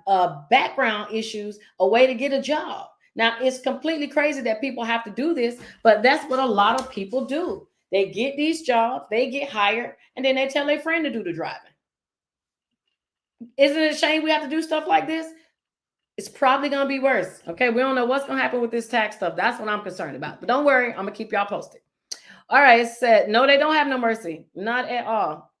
background issues a way to get a job. Now it's completely crazy that people have to do this, but that's what a lot of people do. They get these jobs, they get hired, and then they tell their friend to do the driving. Isn't it a shame we have to do stuff like this? It's probably going to be worse. Okay. We don't know what's going to happen with this tax stuff. That's what I'm concerned about. But don't worry. I'm going to keep y'all posted. All right. It said, no, they don't have no mercy. Not at all.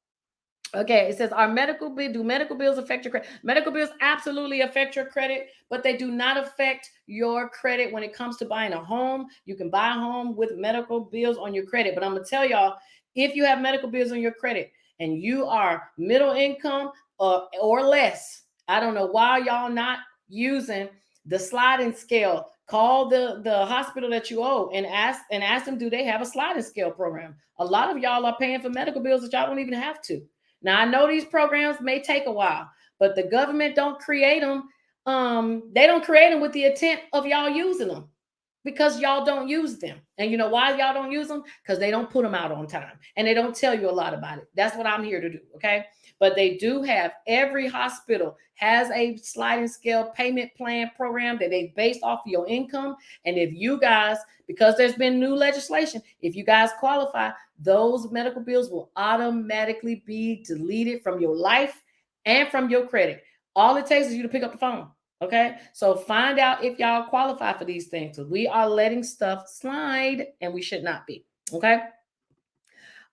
Okay, it says, do medical bills affect your credit? Medical bills absolutely affect your credit, but they do not affect your credit when it comes to buying a home. You can buy a home with medical bills on your credit, but I'm gonna tell y'all, if you have medical bills on your credit and you are middle income or less, I don't know why y'all not using the sliding scale. Call the hospital that you owe and ask them, do they have a sliding scale program? A lot of y'all are paying for medical bills that y'all don't even have to. Now, I know these programs may take a while, but the government don't create them. They don't create them with the intent of y'all using them because y'all don't use them. And you know why y'all don't use them? Because they don't put them out on time and they don't tell you a lot about it. That's what I'm here to do. Okay. But they do have, every hospital has a sliding scale payment plan program that they based off of your income. And if you guys, because there's been new legislation, if you guys qualify, those medical bills will automatically be deleted from your life and from your credit. All it takes is you to pick up the phone. Okay. So find out if y'all qualify for these things because we are letting stuff slide and we should not be. Okay.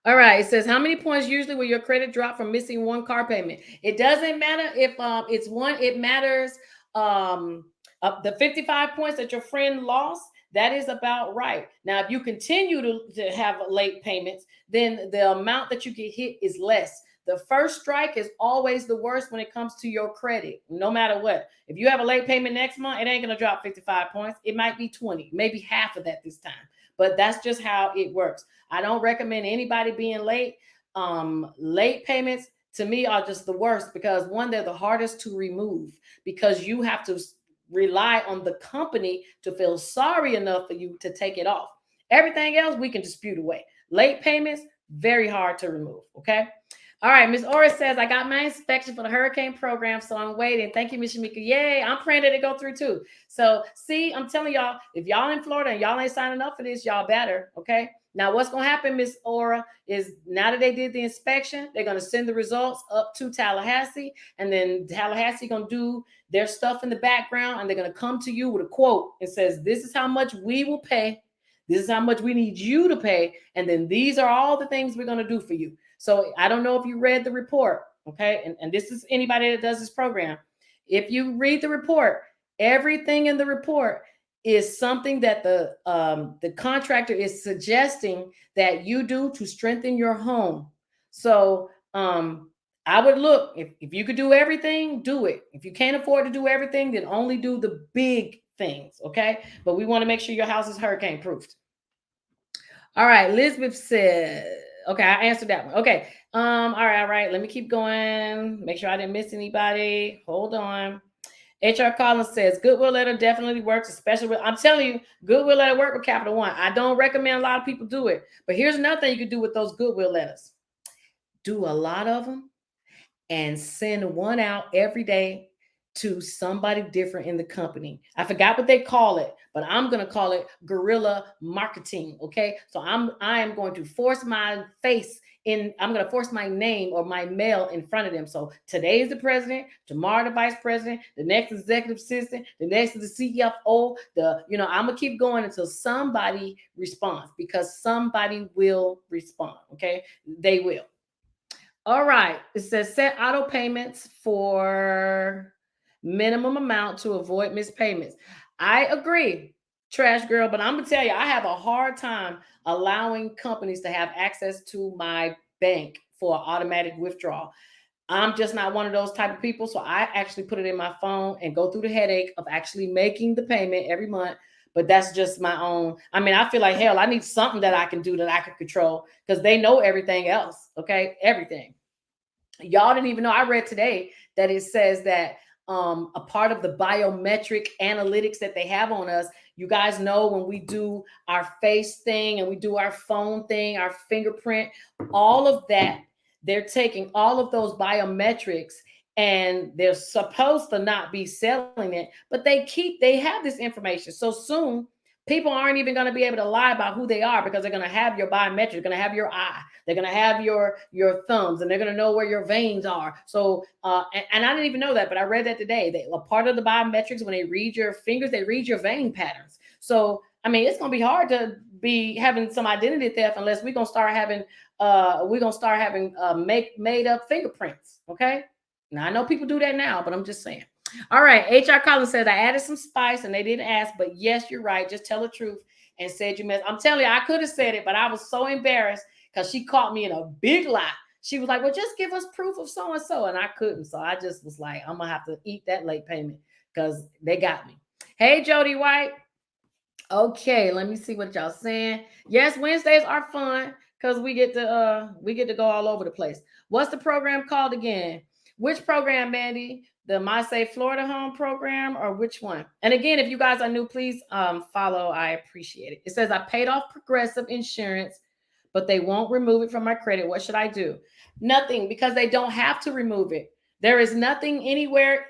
All right. It says, how many points usually will your credit drop from missing one car payment? It doesn't matter if it's one. It matters the 55 points that your friend lost. That is about right. Now, if you continue to have late payments, then the amount that you get hit is less. The first strike is always the worst when it comes to your credit, no matter what. If you have a late payment next month, it ain't going to drop 55 points. It might be 20, maybe half of that this time. But that's just how it works. I don't recommend anybody being late. Late payments to me are just the worst because one, they're the hardest to remove because you have to rely on the company to feel sorry enough for you to take it off. Everything else we can dispute away. Late payments, very hard to remove. Okay. All right, Miss Ora says, I got my inspection for the hurricane program, so I'm waiting. Thank you, Miss Shamika. Yay, I'm praying that it go through too. So see, I'm telling y'all, if y'all in Florida and y'all ain't signing up for this, y'all better, okay? Now, what's going to happen, Miss Ora, is now that they did the inspection, they're going to send the results up to Tallahassee, and then Tallahassee going to do their stuff in the background, and they're going to come to you with a quote. It says, this is how much we will pay. This is how much we need you to pay. And then these are all the things we're going to do for you. So I don't know if you read the report, okay? And this is anybody that does this program. If you read the report, everything in the report is something that the contractor is suggesting that you do to strengthen your home. So I would look, if you could do everything, do it. If you can't afford to do everything, then only do the big things. Okay. But we want to make sure your house is hurricane proofed. All right. Elizabeth said, okay, I answered that one. Okay. All right. Let me keep going. Make sure I didn't miss anybody. Hold on. HR Collins says goodwill letter definitely works, especially with, I'm telling you, goodwill letter work with Capital One. I don't recommend a lot of people do it, but here's another thing you can do with those goodwill letters. Do a lot of them and send one out every day to somebody different in the company. I forgot what they call it, but I'm going to call it guerrilla marketing. Okay. So I am going to force my face in, I'm going to force my name or my mail in front of them. So today is the president, tomorrow the vice president, the next executive assistant, the next is the CFO, I'm going to keep going until somebody responds, because somebody will respond. Okay. They will. All right. It says set auto payments for minimum amount to avoid missed payments. I agree, Trash Girl, but I'm going to tell you, I have a hard time allowing companies to have access to my bank for automatic withdrawal. I'm just not one of those type of people. So I actually put it in my phone and go through the headache of actually making the payment every month. But that's just my own. I mean, I feel like, hell, I need something that I can do that I can control, because they know everything else. Okay. Everything. Y'all didn't even know. I read today that it says that a part of the biometric analytics that they have on us, you guys know when we do our face thing and we do our phone thing, our fingerprint, all of that, they're taking all of those biometrics, and they're supposed to not be selling it, but they have this information. So soon people aren't even going to be able to lie about who they are, because they're going to have your biometrics, they're going to have your eye, they're going to have your thumbs, and they're going to know where your veins are. So and I didn't even know that, but I read that today, that a part of the biometrics, when they read your fingers, they read your vein patterns. So I mean, it's going to be hard to be having some identity theft unless we're going to start having make made up fingerprints. Okay. Now I know people do that now, but I'm just saying. All right. HR Collins says I added some spice and they didn't ask, but yes, you're right. Just tell the truth and said you messed. I'm telling you, I could have said it, but I was so embarrassed because she caught me in a big lie. She was like, well, just give us proof of so and so. And I couldn't. So I just was like, I'm going to have to eat that late payment because they got me. Hey, Jody White. Okay, let me see what y'all saying. Yes, Wednesdays are fun because we get to go all over the place. What's the program called again? Which program, Mandy? The My Safe Florida Home program, or which one? And again, if you guys are new, please follow. I appreciate it. It says I paid off Progressive insurance, but they won't remove it from my credit. What should I do? Nothing, because they don't have to remove it. There is nothing anywhere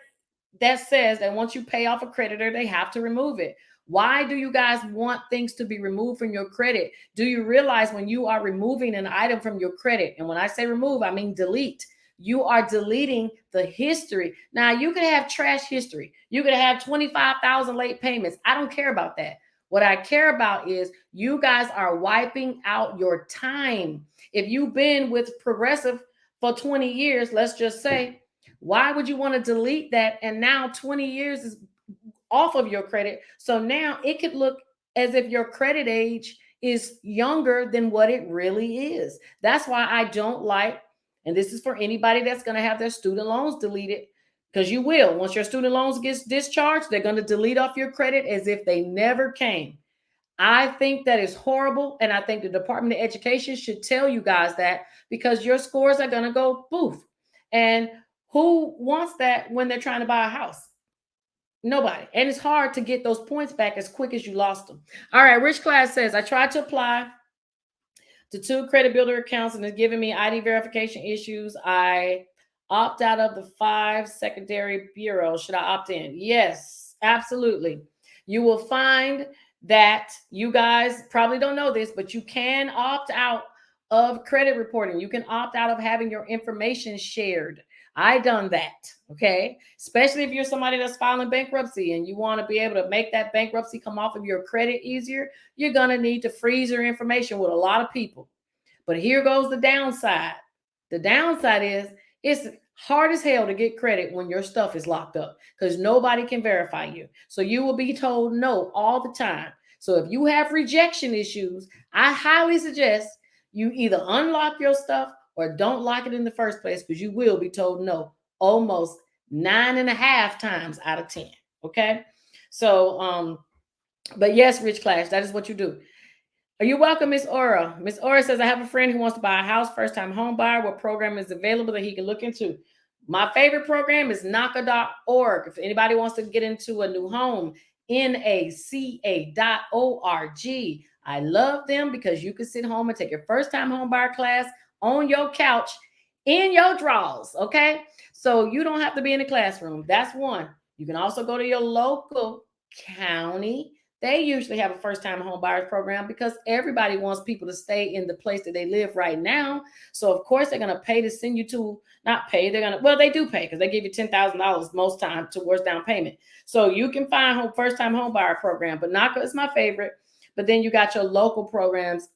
that says that once you pay off a creditor, they have to remove it. Why do you guys want things to be removed from your credit? Do you realize when you are removing an item from your credit, and when I say remove, I mean delete, you are deleting the history. Now, you could have trash history. You could have 25,000 late payments. I don't care about that. What I care about is you guys are wiping out your time. If you've been with Progressive for 20 years, let's just say, why would you want to delete that? And now 20 years is off of your credit. So now it could look as if your credit age is younger than what it really is. That's why I don't like, and this is for anybody that's going to have their student loans deleted, because you will. Once your student loans gets discharged, they're going to delete off your credit as if they never came. I think that is horrible. And I think the Department of Education should tell you guys that, because your scores are going to go poof. And who wants that when they're trying to buy a house? Nobody. And it's hard to get those points back as quick as you lost them. All right. Rich Class says, I tried to apply to 2 credit builder accounts and it's giving me ID verification issues. I opt out of the 5 secondary bureaus. Should I opt in? Yes, absolutely. You will find that you guys probably don't know this, but you can opt out of credit reporting. You can opt out of having your information shared. I done that. Okay. Especially if you're somebody that's filing bankruptcy and you want to be able to make that bankruptcy come off of your credit easier, you're going to need to freeze your information with a lot of people. But here goes the downside. The downside is it's hard as hell to get credit when your stuff is locked up because nobody can verify you. So you will be told no all the time. So if you have rejection issues, I highly suggest you either unlock your stuff or don't lock it in the first place, because you will be told no almost 9.5 times out of 10. Okay. So, but yes, Rich Clash, that is what you do. Are you welcome, Miss Aura? Miss Aura says, I have a friend who wants to buy a house, first time home buyer. What program is available that he can look into? My favorite program is NACA.org. If anybody wants to get into a new home, NACA.org. I love them because you can sit home and take your first time home buyer class on your couch in your drawers. Okay. So you don't have to be in the classroom. That's one. You can also go to your local county. They usually have a first time home buyers program because everybody wants people to stay in the place that they live right now. So of course they're going to pay to send you to, not pay, they're going to, well, they do pay because they give you $10,000 most time towards down payment. So you can find home first time home buyer program, but NACA is my favorite. But then you got your local programs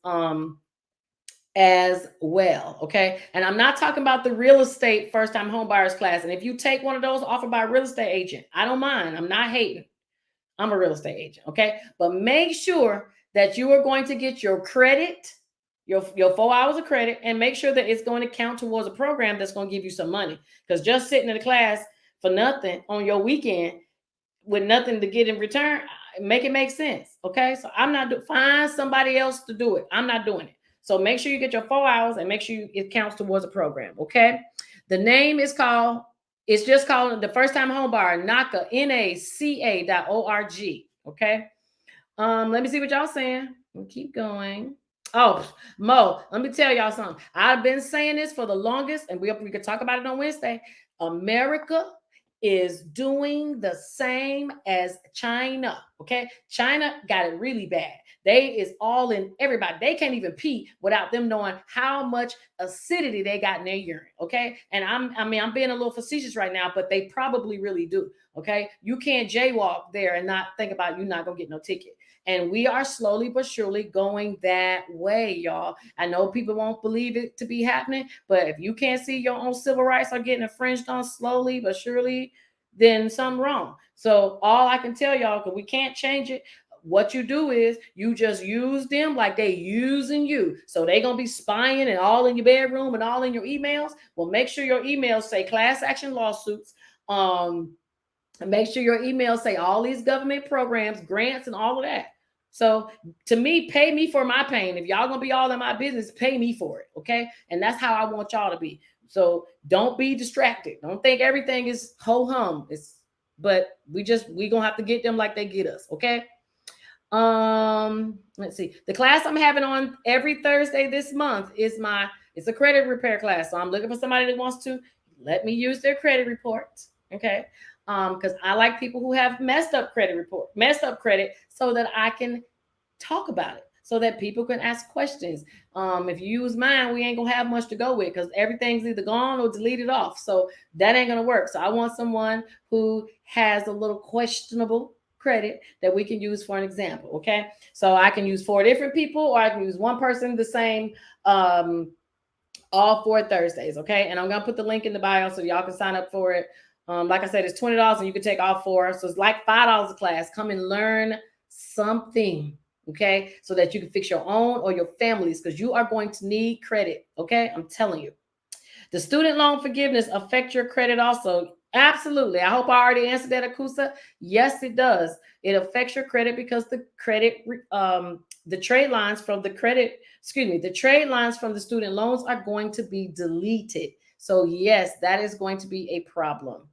as well. Okay. And I'm not talking about the real estate first time home buyers class. And if you take one of those offered by a real estate agent, I don't mind. I'm not hating. I'm a real estate agent. Okay. But make sure that you are going to get your credit, your 4 hours of credit, and make sure that it's going to count towards a program that's going to give you some money. Because just sitting in the class for nothing on your weekend with nothing to get in return, make it make sense. Okay. So I'm not find somebody else to do it. I'm not doing it. So make sure you get your 4 hours and make sure it counts towards a program. Okay. The name is called, it's just called the first time home buyer, NACA, NACA.org. Okay. Let me see what y'all saying. We'll keep going. Oh, Mo, let me tell y'all something. I've been saying this for the longest, and we could talk about it on Wednesday. America is doing the same as China. Okay. China got it really bad. They is all in everybody. They can't even pee without them knowing how much acidity they got in their urine. Okay. And I'm being a little facetious right now, but they probably really do. Okay. You can't jaywalk there and not think about you not gonna get no ticket. And we are slowly but surely going that way, y'all. I know people won't believe it to be happening, but if you can't see your own civil rights are getting infringed on slowly but surely, then something wrong. So all I can tell y'all, because we can't change it, what you do is you just use them like they using you. So they gonna be spying and all in your bedroom and all in your emails. Well, make sure your emails say class action lawsuits. Make sure your emails say all these government programs, grants, and all of that. So to me, pay me for my pain. If y'all gonna be all in my business, pay me for it. Okay. And that's how I want y'all to be. So don't be distracted. Don't think everything is ho hum. But we gonna have to get them like they get us. Okay. Let's see. The class I'm having on every Thursday this month is it's a credit repair class. So I'm looking for somebody that wants to let me use their credit reports. Okay. Because I like people who have messed up credit, so that I can talk about it, so that people can ask questions. If you use mine, we ain't gonna have much to go with because everything's either gone or deleted off. So that ain't gonna work. So I want someone who has a little questionable credit that we can use for an example. Okay. So I can use 4 different people, or I can use one person the same all 4 Thursdays. Okay. And I'm gonna put the link in the bio so y'all can sign up for it. Like I said, it's $20 and you can take all 4. So it's like $5 a class. Come and learn something. Okay. So that you can fix your own or your family's, because you are going to need credit. Okay. I'm telling you. The student loan forgiveness affect your credit also. Absolutely. I hope I already answered that, Akusa. Yes, it does. It affects your credit because the trade lines from the student loans are going to be deleted. So yes, that is going to be a problem.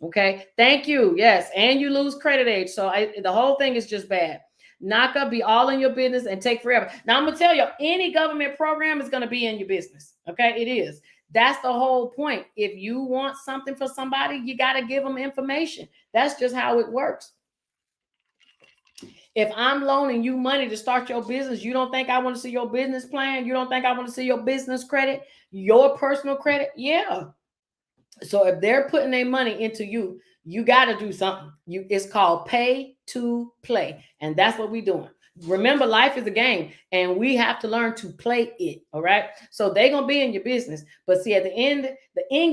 Okay. Thank you. Yes. And you lose credit age. So the whole thing is just bad. NACA be all in your business and take forever. Now I'm going to tell you, any government program is going to be in your business. Okay. It is. That's the whole point. If you want something for somebody, you got to give them information. That's just how it works. If I'm loaning you money to start your business, you don't think I want to see your business plan? You don't think I want to see your business credit, your personal credit? Yeah. So if they're putting their money into you, you got to do something. It's called pay to play. And that's what we're doing. Remember, life is a game and we have to learn to play it. All right. So they're going to be in your business. But see, at the end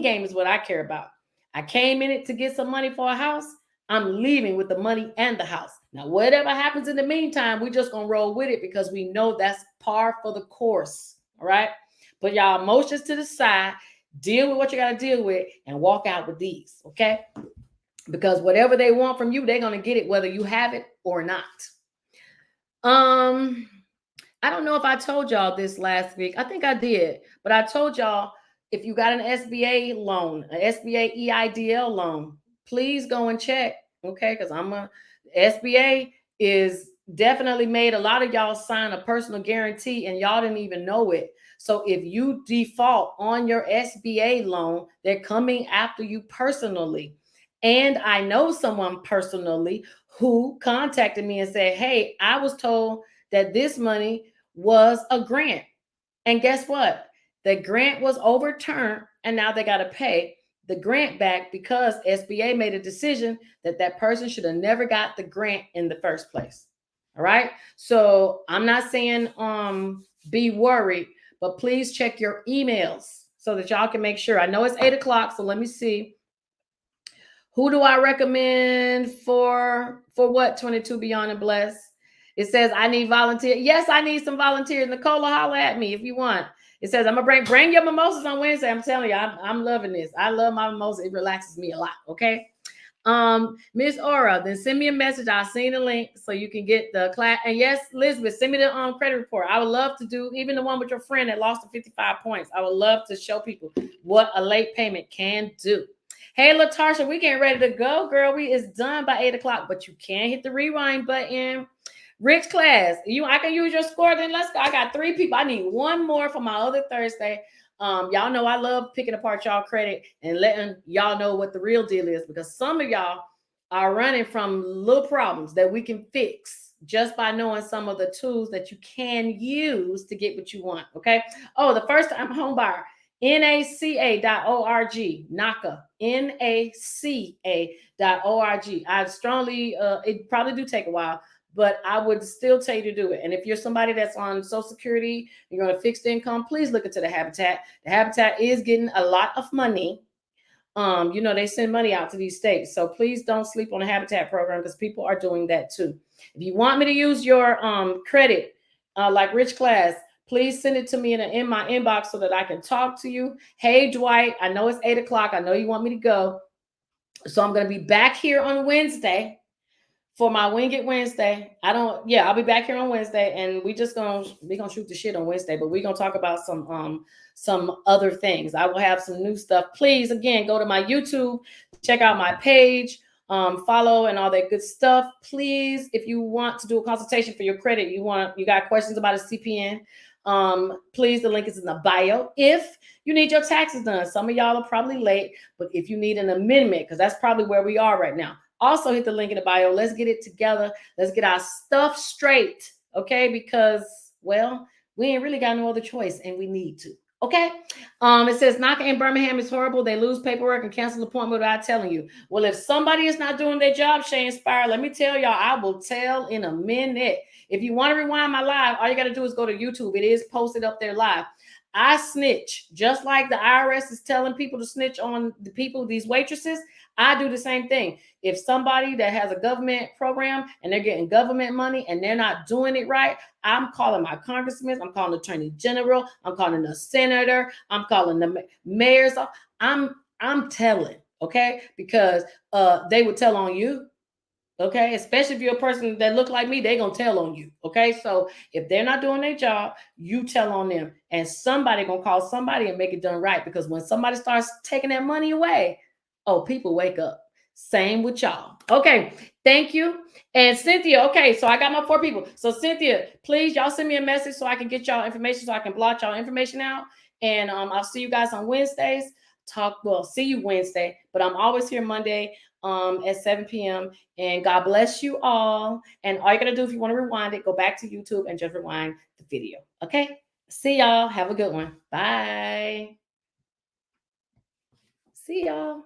game is what I care about. I came in it to get some money for a house. I'm leaving with the money and the house. Now, whatever happens in the meantime, we're just going to roll with it because we know that's par for the course. All right. Put y'all emotions to the side, deal with what you got to deal with, and walk out with these. Okay. because whatever they want from you, they're going to get it whether you have it or not. I don't know if I told y'all this last week. I think I did, but I told y'all if you got an SBA loan, an SBA EIDL loan, please go and check, okay? Because SBA is definitely made a lot of y'all sign a personal guarantee and y'all didn't even know it. So if you default on your SBA loan, they're coming after you personally. And I know someone personally who contacted me and said, hey, I was told that this money was a grant. And guess what? The grant was overturned and now they got to pay the grant back because SBA made a decision that that person should have never got the grant in the first place. All right. So I'm not saying be worried, but please check your emails so that y'all can make sure. I know it's 8 o'clock, so let me see. Who do I recommend for what? 22 Beyond and Blessed. It says I need volunteers. Yes, I need some volunteers. Nicola, holler at me if you want. It says I'm gonna bring your mimosas on Wednesday. I'm telling you, I'm loving this. I love my mimosa. It relaxes me a lot. Okay. Miss Aura, then send me a message. I'll send the link so you can get the class. And yes, Elizabeth, send me the credit report. I would love to do even the one with your friend that lost the 55 points. I would love to show people what a late payment can do. Hey, Latarsha, we getting ready to go, girl. It's done by 8 o'clock, but you can't hit the rewind button. Rich class, I can use your score. Then let's go. I got 3 people. I need one more for my other Thursday. Y'all know I love picking apart y'all credit and letting y'all know what the real deal is, because some of y'all are running from little problems that we can fix just by knowing some of the tools that you can use to get what you want. Okay. Oh, the first time home buyer. NACA.org, NACA, NACA.org. I strongly, it probably do take a while, but I would still tell you to do it. And if you're somebody that's on Social Security, you're going to fixed income, please look into the Habitat. The Habitat is getting a lot of money. They send money out to these states. So please don't sleep on the Habitat program because people are doing that too. If you want me to use your credit, like Rich Class, please send it to me in my inbox so that I can talk to you. Hey, Dwight, I know it's 8 o'clock. I know you want me to go. So I'm going to be back here on Wednesday for my Wing It Wednesday. I'll be back here on Wednesday, and we're gonna shoot the shit on Wednesday, but we're gonna talk about some other things. I will have some new stuff. Please, again, go to my YouTube, check out my page, follow and all that good stuff. Please, if you want to do a consultation for your credit, you got questions about a CPN, please, the link is in the bio. If you need your taxes done, some of y'all are probably late, but if you need an amendment, because that's probably where we are right now, also hit the link in the bio. Let's get it together. Let's get our stuff straight, okay? Because, well, we ain't really got no other choice, and we need to, okay? It says NACA in Birmingham is horrible. They lose paperwork and cancel the appointment without telling you. Well, if somebody is not doing their job, Shay Inspire, let me tell y'all, I will tell in a minute. If you want to rewind my live, all you got to do is go to YouTube. It is posted up there live. I snitch, just like the IRS is telling people to snitch on the people, these waitresses. I do the same thing. If somebody that has a government program and they're getting government money and they're not doing it right, I'm calling my congressmen, I'm calling the attorney general, I'm calling the senator, I'm calling the mayors. I'm telling, okay? Because they would tell on you. Okay, especially if you're a person that look like me, they're gonna tell on you. Okay, so if they're not doing their job, you tell on them, and somebody gonna call somebody and make it done right. Because when somebody starts taking that money away, oh, people wake up. Same with y'all. Okay, thank you. And Cynthia, okay, so I got my 4 people. So Cynthia, please, y'all send me a message so I can get y'all information, so I can blot y'all information out. And I'll see you guys on Wednesdays. See you Wednesday, but I'm always here Monday at 7 p.m. And God bless you all. And all you gotta do, if you want to rewind it, go back to YouTube and just rewind the video. Okay, see y'all. Have a good one. Bye. See y'all.